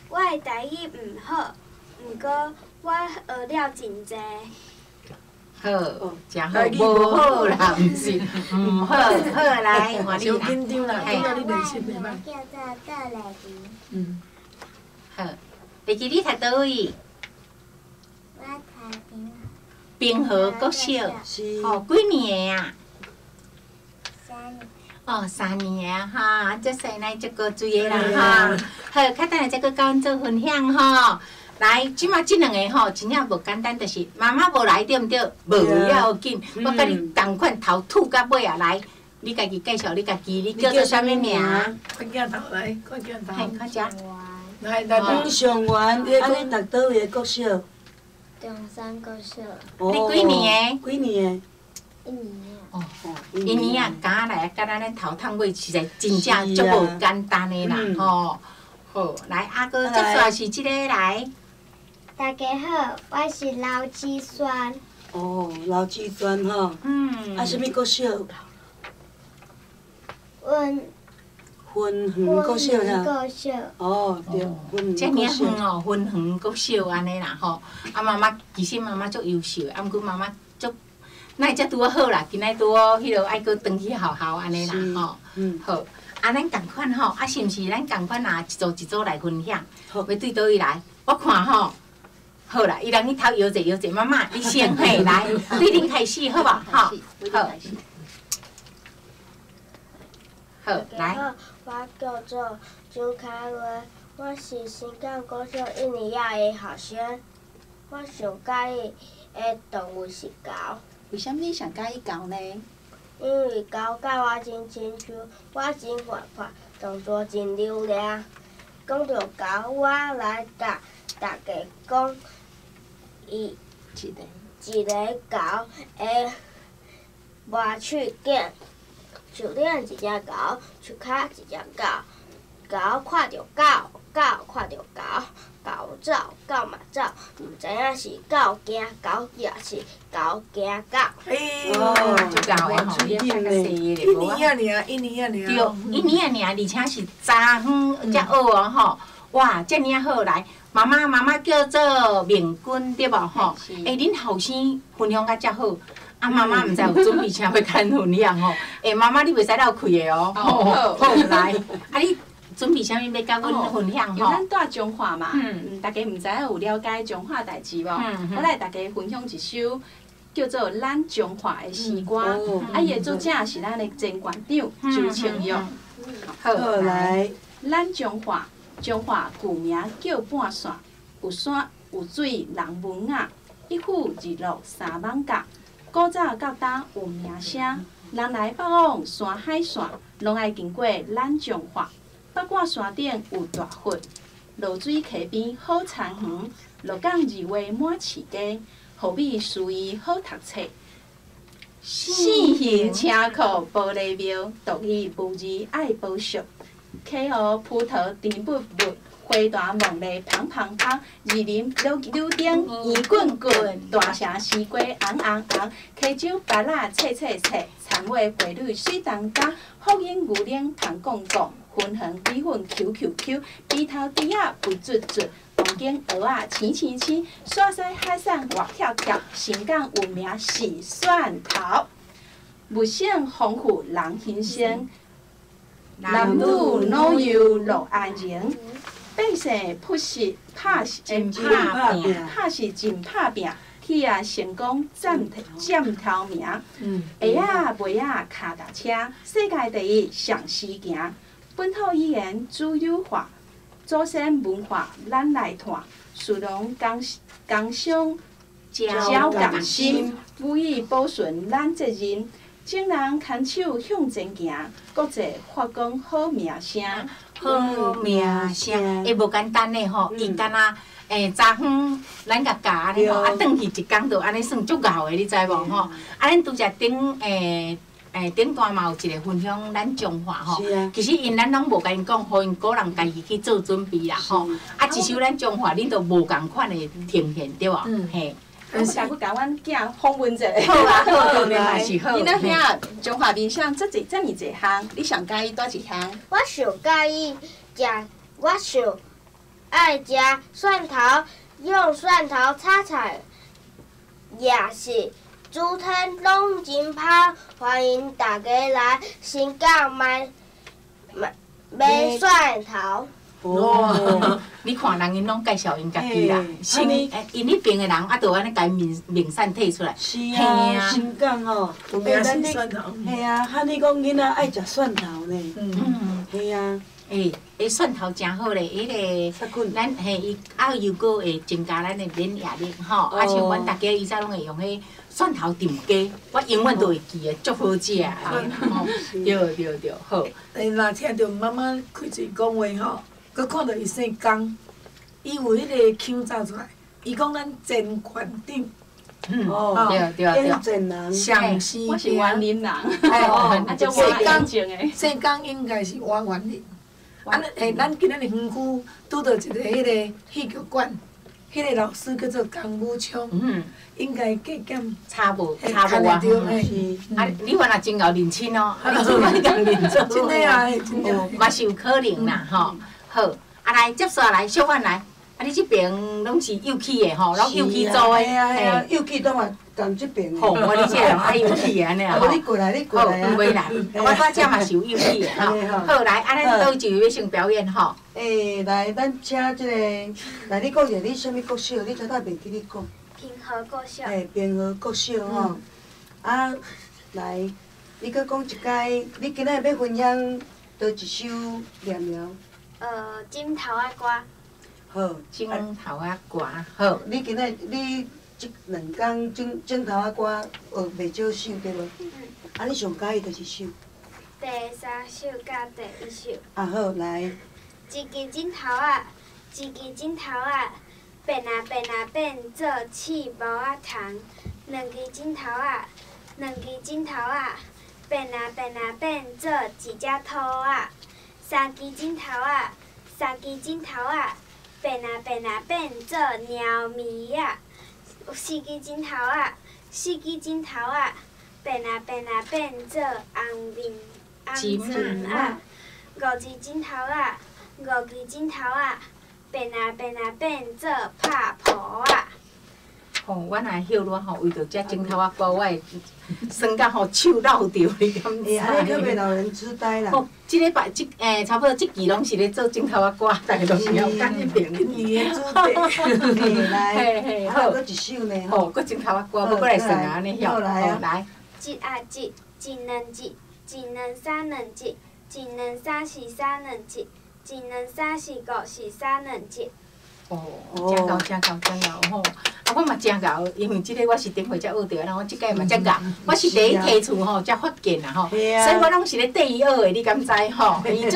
我的台语毋好，毋过我学了真济。好，真好，无好啦，毋是，毋好，好来，换你啦。小紧张啦，今仔日练习袂歹。叫做戴丽琪。好，丽琪你读倒位？我读平和国小。是。哦，几年的啊3年。哦，3年啊哈，足细来足个水的啦哈。好，较等下再搁甲阮做分享吼。来，即马即2个吼，真正无简单，就是妈妈无来对毋对？无要紧，我甲你同款头吐到尾啊！来，你家己介绍你家己，你叫做啥物名？快镜头来，快镜头。嘿，快食。来，丁上元，啊，你读倒位的国小？中山国小。你几年的？几年的？1年。哦，1年啊，敢来甲咱头汤尾，实在真正足无简单的啦吼。好，来阿哥，接续是即个来。大家好，我是刘志轩。哦，刘志轩吼。啊，什么国小？分园国小呀。哦，对，分园国小。遮尔远哦，分园国小安尼啦吼。啊，妈妈其实妈妈足优秀的，啊，毋过妈妈足，哪会遮拄好好啦？今仔拄好迄落爱搁转去学校安尼啦吼。好。啊，咱共款吼，啊，是毋是咱共款啊？一组来分享，要对倒位来？我看吼，好啦，伊人去头摇者，妈妈你先嘿来，对恁开始好无？好，好，来。我叫做张凯瑞，我是新港国小1年的学生。我上喜欢的动物是狗。为什么你上喜欢狗呢？因为狗甲我真亲像，我真活泼，动作真流畅。讲到狗，我来甲大家讲，一个狗会磨喙颈，手领一只狗，手骹一只狗。狗看到狗，狗看到狗，狗走，狗嘛走，毋知影是狗惊狗，也是狗惊狗。哦，足够的吼，你看个细的无啊？1年啊，对，1年啊，而且是昨昏才学哦吼。哇，遮尔好来，妈妈叫做明君对无吼？恁后生分享甲遮好，啊妈妈毋知有准备啥要甲咱分享吼？妈妈你袂使漏开的哦。好来，啊你。准备啥物要甲阮分享吼？因为咱住中华嘛，大家毋知影有了解中华代志无？我来大家分享一首叫做《咱中华的诗歌》，啊，伊的作者是咱的前县长周清玉。好来，咱中华旧名叫半线，有山有水人文雅，一府日落三艋角。古早到今有名声，人来北往山海线，拢爱经过咱彰化。八卦山顶有大佛，落水溪边好田园，鹿港二话满市街，后壁书院好读册。四形车库玻璃庙，独语无字爱保育。溪河葡萄甜蜜蜜，花大梦丽香香香。二林柳丁圆滚滚，大城西瓜红红红。溪酒白蜡切切切，田尾花蕊水当当。福音牛奶香讲讲，粉红米粉 QQQ， 鼻头猪仔肥卒卒。黄金蚵仔青青青，山西海产活跳跳，新港有名是蒜头。物性丰富人欣赏，男女老幼乐安宁。百姓朴实拍是真拍拼，去啊成功占头名。下仔尾仔脚踏车，世界第一上时行。本土语言主优化，祖先文化咱来传。树农工商交感心，予以保存咱责任。众人牵手向前行，国际发光好名声。好名声，伊无简单的吼，伊敢若昨昏咱甲教安尼吼，啊转去一工就安尼算足够的，你知无吼？啊，咱拄则顶段嘛有一个分享咱彰化吼，其实因咱拢无甲因讲，互因个人家己去做准备啦吼。啊，一首咱彰化，恁都无共款的呈现对无？嘿。我下去甲阮囝访问者。好啊，好，嘛是好。你那遐中华面上这么一项，你上介意叨一项？我上介意我上爱食蒜头，用蒜头炒菜也是煮汤拢真芳。欢迎大家来新港买蒜头。哦，你看人因拢介绍因家己啦，因迄边的人啊，就安尼甲名产摕出来。是啊，新港吼，有名是蒜头。系啊，喊你讲囡仔爱食蒜头呢。系啊。蒜头真好咧，咱伊油果会增加咱的免疫力吼。啊，像阮大家以前拢会用迄蒜头炖鸡，我永远都会记的，足好食啊！对，好。若听到妈妈开嘴讲话吼。佮看到伊姓江，伊有迄个腔走出来，伊讲咱前县长，对，前人，上西我是园林人，姓江应该是我园林。啊，咱今仔日园区拄到一个迄个戏剧馆，迄个老师叫做江武昌，应该加减差无啊。啊，你话若真够认真哦，你做乜咁认真？真诶啊，真诶，嘛是有可能啦，吼。好，啊来接下来小婉来，啊你这边拢是幼起的吼，拢幼起做的，嘿，幼起都嘛共这边。吼，我你这人爱幼起的安尼啊。你过来，你过来啊。袂啦，我这嘛是有幼起的吼。好，来，啊咱倒一位要先表演吼。来，咱请这个，来你讲一下你什么国小？你早早袂记你讲。平和国小。平和国小吼。啊，来，你搁讲一解，你今仔要分享倒一首念了。金头仔歌。好，金头仔歌好。你今仔你即2天种头仔歌学袂少首对无？啊，你上介意倒一首？第3首甲第1首。啊好，来。一支金头仔，一支金头仔，变啊变啊变做刺毛仔虫。2支金头仔，2支金头仔，变啊变啊变做一只兔仔。3支金头仔，3支金头仔，变啊变啊变做猫咪仔。4支金头仔，4支金头仔，变啊变啊变做红面仔。5支金头仔，5支金头仔，变啊变啊变做拍婆仔。吼，我若晓了吼，为着遮镜头仔歌，我会酸甲吼手绕着，你敢知？安尼可袂老人痴呆啦。哦，即礼拜差不多即期拢是咧做镜头仔歌，大家都是要干一遍。伊的主题，来，好，搁一首呢。吼，搁镜头仔歌，要搁来算啊，安尼晓。来啊，来。一啊一，一两一，一两三两一，一两三四三两一，一两三四五四三两一。哦，真高吼！啊，我嘛真高，因为即个我是顶回才学着，然后即届嘛才教，我是第一梯厝吼才发现啦吼，所以我拢是咧第一学的，你敢知吼？伊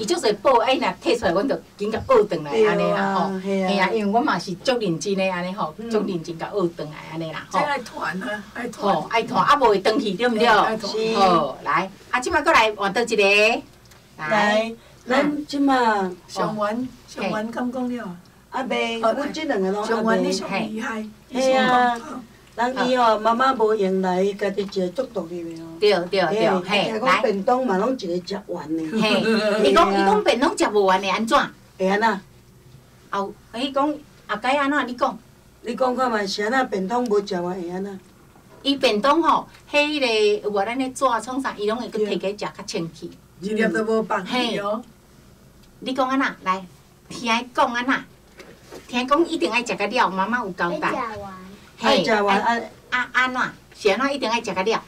足侪报，哎，若摕出来，阮就紧甲学转来安尼啦吼。嘿啊，因为我嘛是足认真的安尼吼，足认真甲学转来安尼啦吼。爱团啊，爱团。吼，爱团，啊无会转去，对毋对？是。好，来，啊，即摆过来换倒一个。来，咱即摆上完敢讲了。啊袂，阮即两个拢上完你上厉害。嘿啊，人伊吼妈妈无用来，伊家己一个足独立的哦。对，嘿，来。便当嘛拢一个食完的。嘿，伊讲便当食无完的安怎？会安那？后，伊讲后该安怎？你讲。你讲看觅是安那便当无食完会安那？伊便当吼，迄个有无咱咧纸创啥，伊拢会去摕去食较清气。一粒都无放去哦。你讲安那？来，听伊讲安那？听讲一定爱食个了，妈妈有交代。爱食完安怎？是安怎一定爱食个了？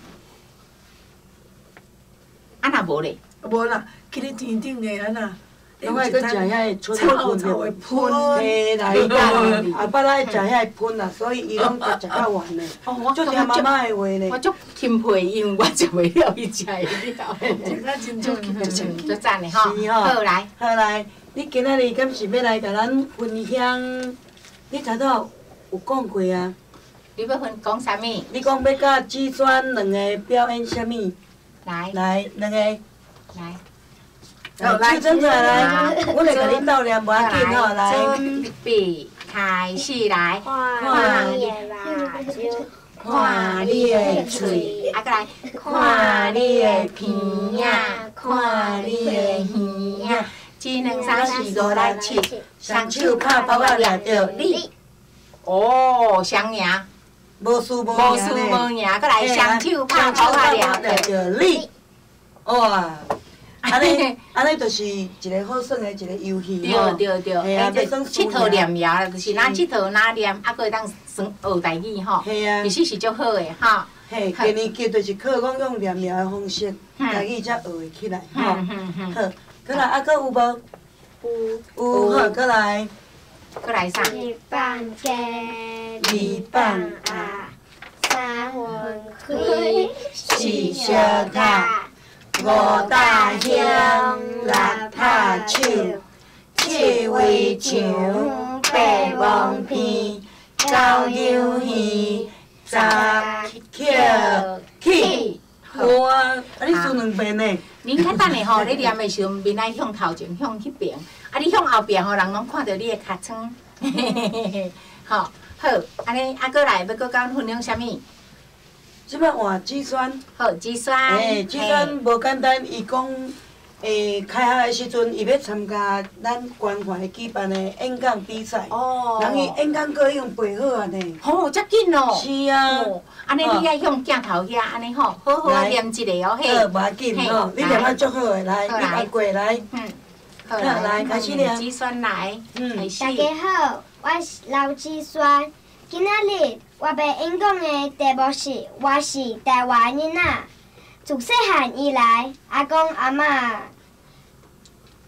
啊若无咧？无啦，去咧田顶的安那。拢爱去食遐个草草的喷，嘿啦，后摆爱食遐个喷啦，所以伊拢食到完的。我足听妈妈的话呢。我足钦佩，因为我食袂了伊食的了。食甲真足足赞的吼。好来，好来，你今仔日敢是要来甲咱分享？你头头有讲过啊？你要讲啥物？你讲要甲子轩两个表演啥物？来，两个。来。来，整出来，我来甲你斗念，无要紧吼，来。准备开始来。看你的目睭，看你的嘴，啊，过来。看你的鼻仔，看你的耳仔。一两三四五六七，双手拍包啊抓着你。哦，双赢。无输无赢，过来双手拍包啊抓着你。哇！安尼就是一个好耍的一个游戏吼。对，嘿啊，要算佚佗念谣，就是咱佚佗哪念，啊，搁会当算学台语吼。嘿啊，其实是足好的哈。嘿，今年级就是靠讲用念谣的方式，台语才学会起来吼。好，过来啊，搁有无？有，好，过来。过来啥？一半鸡，二半鸭，三分开，四小塔。五大乡，六拍手，七围墙，八望片，九游戏，十曲起。好啊，啊你输两遍呢？恁较等下吼，你念的时阵面爱向头前，向迄边，啊你向后边吼，人拢看到你的尻川。吼，好，安尼啊，过来要搁甲阮分享啥物？即摆换子轩，好，子轩。子轩无简单，伊讲，开学的时阵，伊要参加咱关怀举办的演讲比赛。哦。人伊演讲课已经背好啊呢。哦，遮紧哦。是啊。安尼你爱向镜头遐，安尼吼，好好念一个哦，嘿。好，无要紧吼，你念啊足好的，来，你爱过来。好，来开始念。子轩来，开始。大家好，我是刘子轩。今仔日我要演讲的题目是我是台湾囡仔。自细汉以来，阿公阿嬷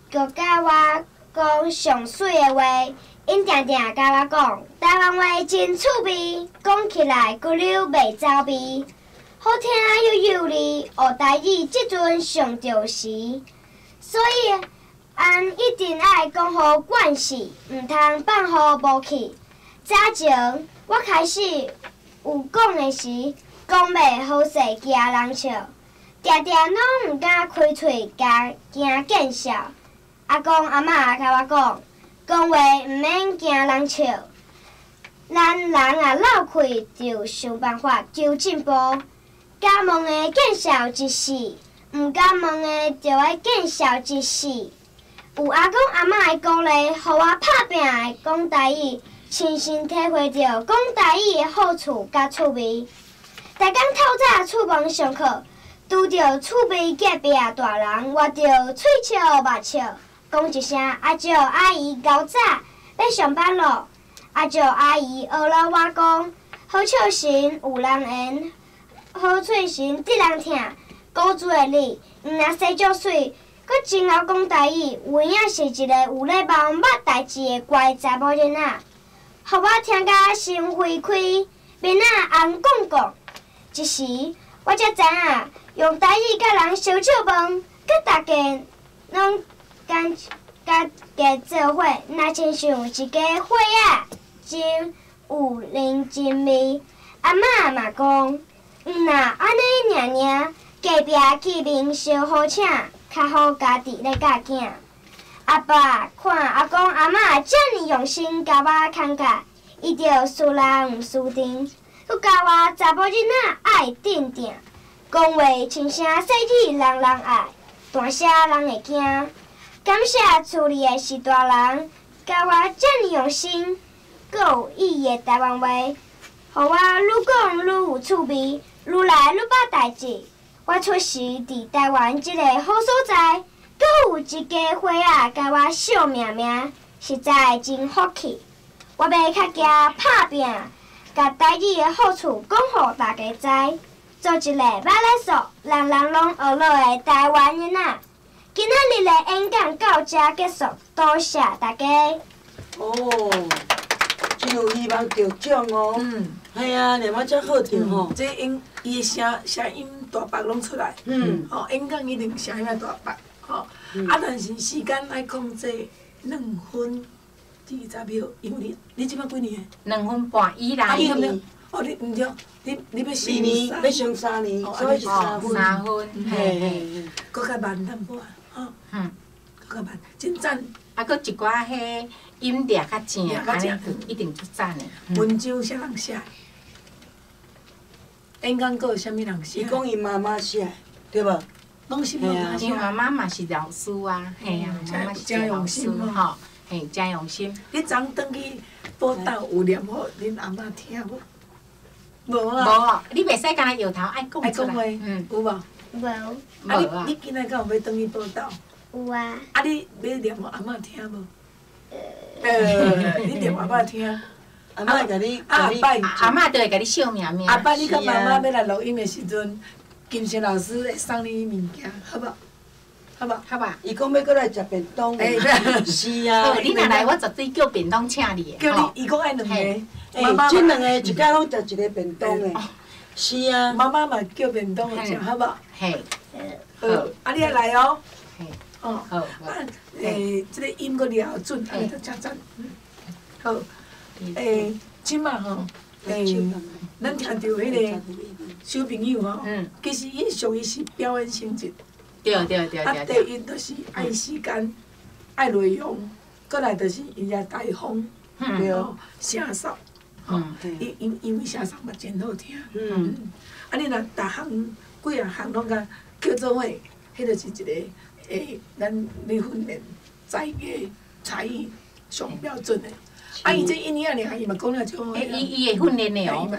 就教我讲上水的话，因定定教我讲台湾话真趣味，讲起来骨溜袂走味，好听又有理，学台语即阵上着时，所以俺一定爱讲好惯势，毋通放互无去。早前我开始有讲的时，讲袂好势惊人笑，定定拢毋敢开喙，惊见笑。阿公阿嬷甲我讲，讲话毋免惊人笑，咱人啊闹开就想办法求进步。敢问的见笑一世，毋敢问的就要见笑一世。有阿公阿嬷的鼓励，互我拍拼的讲台语。亲身体会到讲台语的好处甲趣味。逐工透早出门上课，拄着厝边隔壁的大人，我着喙笑目笑，讲一声阿舅阿姨较早要上班咯。阿舅阿姨学了我讲，好笑神有人缘，好喙神得人听。古主的你，若生足水，佫真会讲台语，有影是一个有礼貌、捌代志的乖查某囡仔，互我听甲心花开，面仔红滚滚。一时我才知影，用台语甲人烧酒饭，佮大家拢家做伙，若亲像一家伙仔，真有人真味。阿嬷嘛讲，若安尼尔尔，隔壁见面烧好请，较好家己咧教囝。阿爸看阿公阿嬷遮尔用心甲我看教，伊着输人毋输阵，佮教我查某囡仔爱定定，讲话轻声细语人爱，大声人会惊。感谢厝里的是大人，教我遮尔用心，佮有意义的台湾话，互我愈讲愈有趣味，愈来愈捌代志。我出世伫台湾即个好所在，佮有一家伙仔甲我惜命命，实在真福气。我要较加拍拼，甲台语的好处讲互大家知，做一个马来素，人人拢学落的台湾囡仔。今仔日的演讲到这结束，多谢大家。哦，真有希望得奖哦。系啊，连我遮好听吼。这伊的声音大白拢出来。吼，演讲一定声音大白。吼，啊，但是时间爱控制2分20秒，因为你即摆几年？2分半以内。哦，你毋对，你要2年，要升3年，所以是3分。3分，嘿，搁较慢淡薄仔，吼，搁较慢，真赞。啊，搁一寡迄音调较正，安尼一定足赞的。文章啥人写？演讲搁有啥物人写？伊讲伊妈妈写，对无？拢是妈妈写。因妈妈嘛是老师啊，嘿啊，妈妈是老师吼，嘿，真用心。你昨转去报道有念互恁阿嬷听无？无啊。无，你袂使干那摇头爱讲出来。有无？无。啊，你今仔敢有要转去报道？有啊。啊，你要念互阿嬷听无？你念阿嬷听。阿嬷甲你，阿嬷就会甲你笑命命。阿爸，你甲妈妈要来录音的时阵，金星老师会送你物件，好无？好无？好吧。伊讲要过来食便当的。是啊。你若来，我绝对叫便当请你的。叫你，伊讲爱2个。这2个一家拢食一个便当的。是啊。妈妈嘛叫便当的食，好无？嘿。好，啊，你也来哦。嘿。哦。好。这个音乐了准，安尼就真赞。好。即马吼，咱听到迄个小朋友吼，其实伊属于是表演性质。对。啊，第一就是爱时间、爱内容，过来就是伊个台风，声扫，吼，因为声扫嘛真好听。啊，你若逐项几啊项拢甲叫做伙，迄就是一个咱咧训练在个才艺上标准的。啊，伊这1年啊，伊嘛讲了种。伊会训练的哦。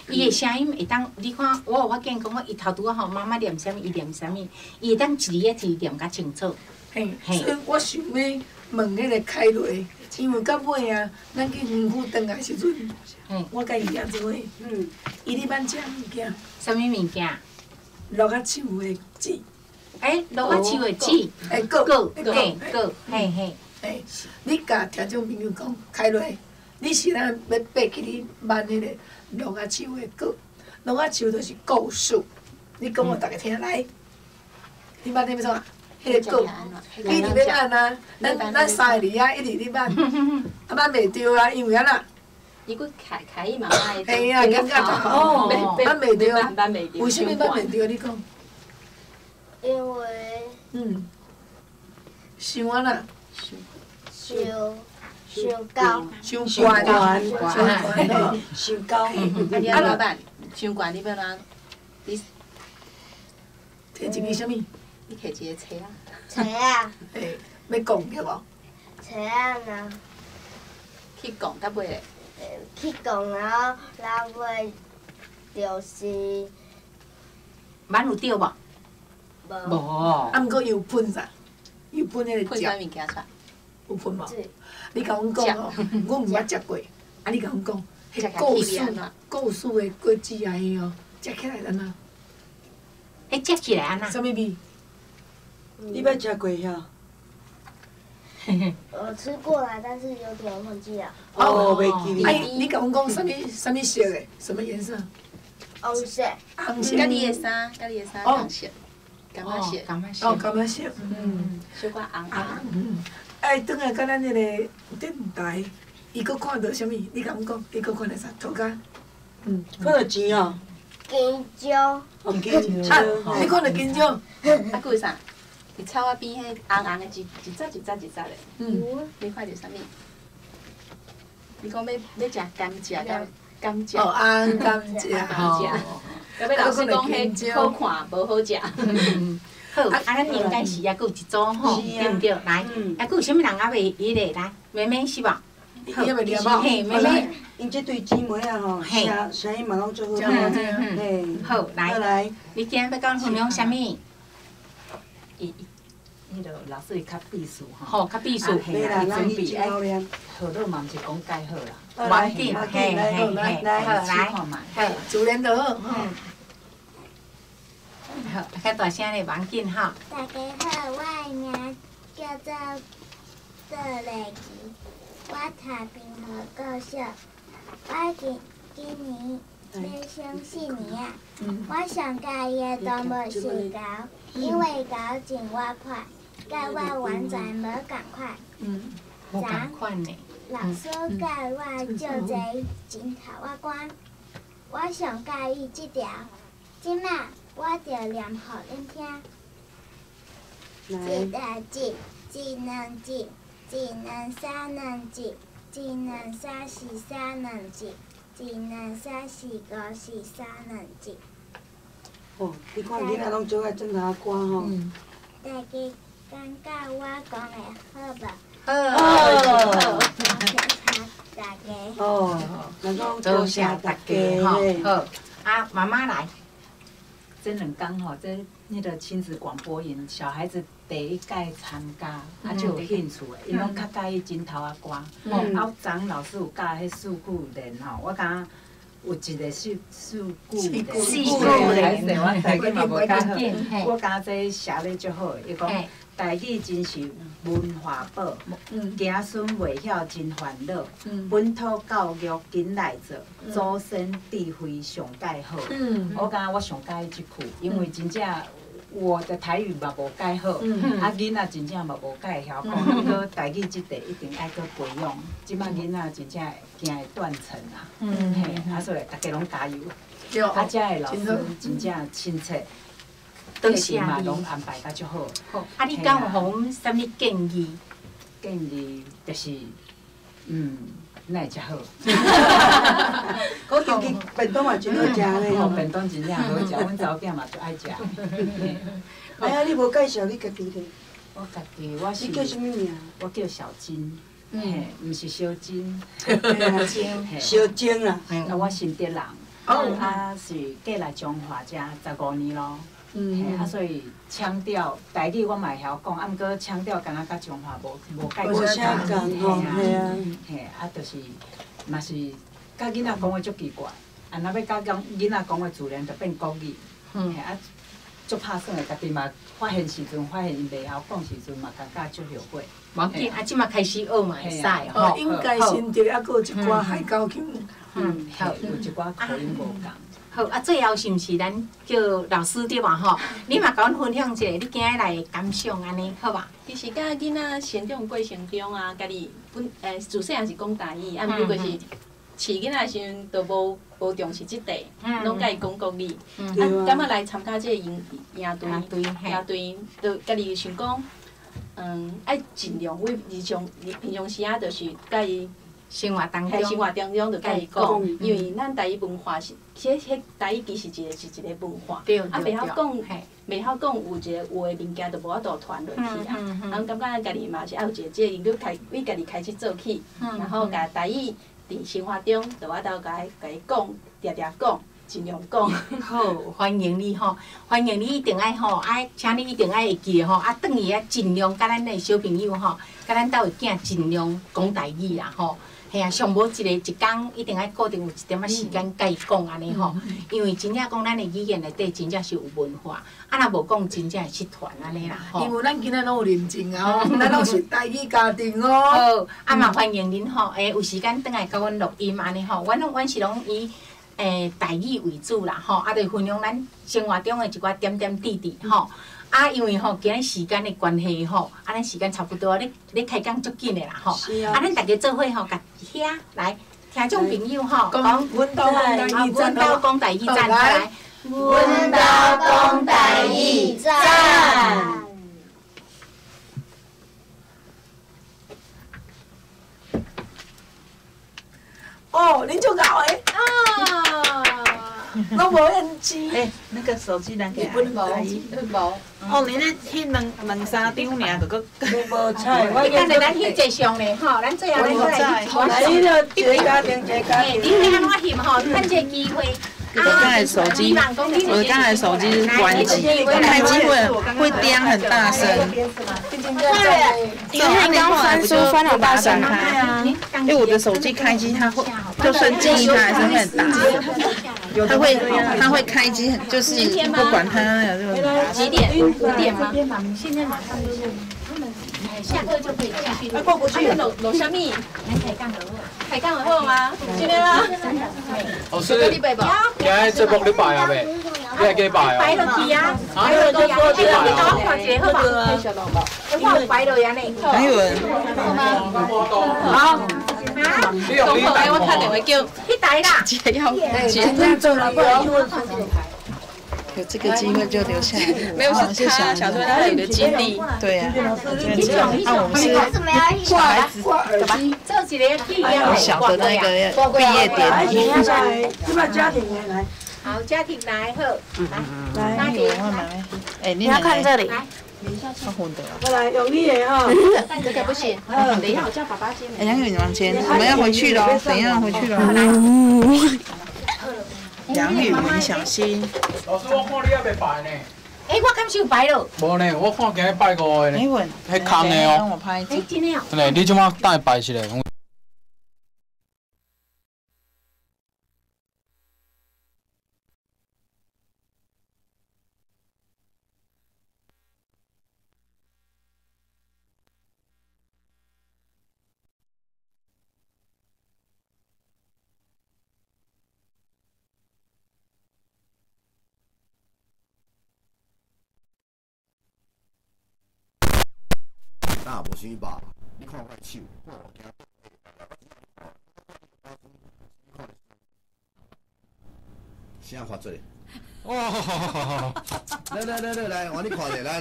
伊的声音会当，你看我有法见讲，我伊头拄啊吼，妈妈念啥物，伊念啥物，伊会当一字一字念较清楚。嘿，所以我想要问迄个凯瑞，因为到尾啊，咱去园区转来时阵，我甲伊行做伙。伊咧捌食物件。啥物物件？落啊树的籽。落啊树的籽。果，嘿。你甲听众朋友讲，凯瑞，你是咱要爬起你捌迄个落啊树的果，落啊树就是果树。你讲互大家听来，你捌迄要创？迄个果，一直要按啊，咱3个字啊，一直咧捌，啊捌袂着啊，因为安那。伊佫开伊妈妈的。嘿啊，感觉哦，捌袂着，为什么捌袂着？你讲。因为。想安那。伤高，伤悬，伤高。啊，你安怎办？伤悬你要哪？你摕一个啥物？你摕一个册啊。册啊。嘿，要讲对无？册啊呐。去讲到尾。去讲啊，到尾就是。蛮有对无？无。啊，毋过有喷啥？有喷迄个喷啥物件出来？有喷无？你甲阮讲哦，我毋捌食过。啊，你甲阮讲，迄果树的果子啊，迄哦，食起来安那？食起来安那？啥物味？你捌食过遐？我吃过了，但是有点忘记了。哦，袂记哩。哎，你甲阮讲什么色的？什么颜色？红色。红色。甲你的衫同色，感觉色。哦，感觉色。小可红红。哎，转来甲咱迄个电台，伊佫看到什么？你甲阮讲，伊佫看到啥？涂骹。看到钱哦。金蕉。哦，金蕉。你看到金蕉？啊，佫有啥？伫草仔边迄红红的一扎的。你看到啥物？你讲要食甘蔗甲甘蔗。哦，红甘蔗。要老师讲迄好看无好食。好，咱应该是抑佫有一组吼，对毋对？来，佫有啥物人还袂迄个来？妹妹是无？嘿，妹妹，因这对姊妹啊吼，声音嘛拢做好。嘿，好，来，你今日要甲阮分享啥物？迄个老师伊较避暑吼，较避暑，嘿啦，伊准备好多嘛，毋是讲介好啦。王紧，嘿，来，看嘛，嘿，自然就好。好，较大声咧，王紧吼。大家好，我的名叫做邓丽琪，我读平和高小，我今年要升4年啊。我上介意的动物是狗，因为狗真活泼，甲我玩在无共款。无共款呢。老师教我做侪真头仔歌，我上介意即条，即摆我着念互恁听。一二一，一二一，一二三二一，一二三四三二一，一二三四五四三二一。哦，你看囡仔拢做爱整头歌吼。大家感觉我讲的好无？好。大家。哦，那讲多谢大家好，啊，妈妈来。这2天吼，这迄个亲子广播营，小孩子第一届参加，就有兴趣的，因拢较介意真头仔歌。啊，昨老师有教迄四句联吼，我感觉有一个四句联，我台语嘛无介好，我感觉这写得足好，伊讲台语真是文化宝，子孙袂晓真烦恼，本土教育紧来做，祖先智慧上介好。我感觉我上介意即句，因为真正我的台语嘛无介好，啊囡仔真正嘛无介会晓讲，不过台语即块一定爱搁培养，即摆囡仔真正惊会断层啊，嘿，啊所以大家拢加油，啊遮的老师真正亲切。课程嘛，拢安排甲足好。好，啊，你敢有互阮啥物建议？建议就是，那会遮好。我尤其便当嘛真好食咧。哦，便当真正好食，阮查某囝嘛最爱食。哎呀，你无介绍你家己咧？我家己我是。你叫什么名？我叫小金，嘿，毋是小金。小金啦。啊，我新竹人。啊，是过来中华遮15年咯。啊，所以腔调台语我嘛会晓讲，啊，毋过腔调敢若甲中华无介无啥共吼，嘿啊，嘿，啊，就是嘛是甲囡仔讲话足奇怪，啊，若要甲囡仔讲话自然就变国语，嘿啊，足拍算的，家己嘛发现时阵，发现因袂晓讲时阵嘛，感觉足后悔。无紧，啊，即马开始学嘛会使吼。应该新竹还佫有一寡海高腔。好，有一寡口音无共。好，啊，最后是毋是咱叫老师对嘛吼？你嘛甲阮分享一下你今日来的感想安尼，好吧？其实甲囡仔成长过程中啊，家己自细汉是讲台语，啊，毋过就是饲囡仔时阵都无重视即块，拢甲伊讲国语。啊，感觉来参加即个营队，就家己想讲，爱尽量为平常时啊，就是甲伊。生活当中，就甲伊讲，因为咱台语文化是，迄台语其实是一个文化，啊，袂晓讲，袂晓讲有一个话物件，就无法度传落去啊。然后感觉家己嘛是爱有一个这个，为家己开始做起，然后甲台语伫生活中，就我斗甲伊讲，常讲，尽量讲。好，欢迎你吼，欢迎你一定爱吼，请你一定爱会记吼，啊，转去尽量甲咱的小朋友吼，甲咱兜的囝尽量讲台语啦吼。嘿啊，上无一工一定爱固定有一点仔时间甲伊讲安尼吼，因为真正讲咱的语言内底真正是有文化，啊若无讲真正会失传安尼啦吼。因为咱今仔拢有认证啊，咱拢是台语家庭哦。好，啊嘛欢迎恁吼，有时间转来甲阮录音安尼吼，阮是拢以台语为主啦吼，啊就分享咱生活中的一寡点点滴滴吼。啊，因为吼今日时间的关系吼，啊咱时间差不多，你开讲足紧的啦吼。是啊。啊，咱大家做伙吼，甲遐来听众朋友吼，讲阮兜讲台语站来，阮兜讲台语站。哦，恁足搞诶！啊，拢无 NG。那个手机拿给阿姨。无。哦，你那迄两三张尔，就搁无菜，你看咱翕一张咧吼，咱最后咱过来翕。来，你着一个家庭，一个家庭。你看我翕吼，趁这个机会。我刚才手机，我刚才手机是关机，开机会叮很大声。因为刚翻书翻了大声对啊，因为我的手机开机，它会就算静音，它还是会很大声。它会开机，就是不管它那个几点？5点吗？现在马上就是他们下课就可以继续。过不去。录什么？开讲的开讲的好吗？今天啊。老师，今日节目你排啊未？你系几排啊？排落去啊！排落去啊！你等我看一个好吧？我排落安尼。还有人。好。你用你台，我打电话叫你台啦。姐要姐做了，不然就有这个机会就留下来。没有是他小时候他有的经历。对呀。那我们是挂耳机，做一个不一样的小的那个毕业典礼。你把家庭来。好，家庭来好，来，那你你要看这里。过来，用力的哈。这个不行，等一下我叫爸爸接你。杨宇，你往前，我们要回去喽，等一下回去喽。杨宇，你小心。老师，我看你还未排呢。我敢是有排咯。无呢，我看今日拜5个呢。迄空的哦。真的哦。真的，你即马等下排起来。那无啥吧？你看我手，声发做。哦，来，我你看者，来，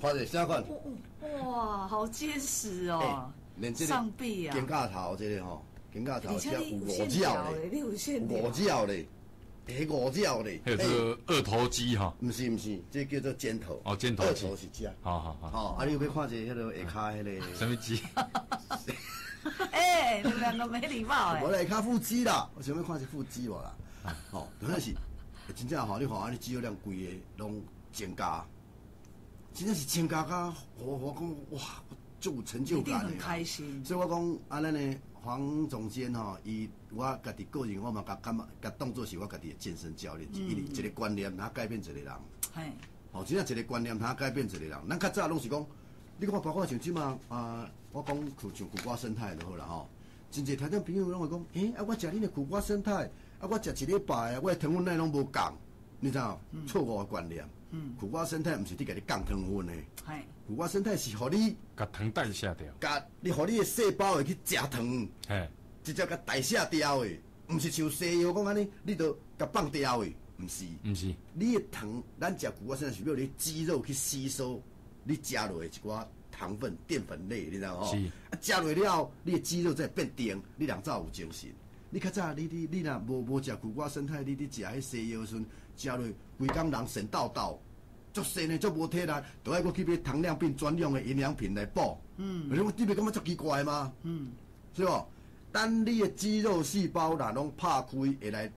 看者声看。哇，好结实哦！上臂啊！肩胛头这个吼，肩胛头这有5角嘞，有5角嘞。5角嘞，还有这个二头肌哈，不是，这叫做尖头。哦，尖头肌。二头是这。好。哦，啊，你有要看一下迄个下骹迄个？什么肌？你们两个没礼貌哎。我下骹腹肌啦，我想要看一下腹肌无啦。哦，真正是，真正吼，你看安尼肌肉量规个拢增加，真正是增加甲我讲哇，足有成就感的。很开心。所以我讲啊，咱的黄总监吼，我家己个人，我嘛甲当做是我家己的健身教练，一个观念，他改变一个人。哦，真正一个观念，他改变一个人。咱较早拢是讲，你看包括像即马我讲像苦瓜生态就好啦吼。真侪台中朋友拢会讲，我食恁的苦瓜生态，我食一礼拜，我的糖分奶拢无降，你知道？错误的观念。苦瓜生态毋是你家己降糖分的，苦瓜生态是互你甲糖代谢掉，互你的细胞会去食糖，直接甲代谢掉的，毋是像西药讲安尼，你着甲放掉的，毋是。你的糖，咱食苦瓜生态是要你肌肉去吸收你食落的一寡糖分、淀粉类，你知道吼？食落了，你的肌肉才变定，你人才有精神。你较早你若无食苦瓜生态，你食迄西药时阵，食落规工人神叨叨，足瘦呢，足无体力，都爱搁去买糖尿病专用的营养品来补。你袂感觉足奇怪吗？是无？等你的肌肉细胞若拢拍开，会来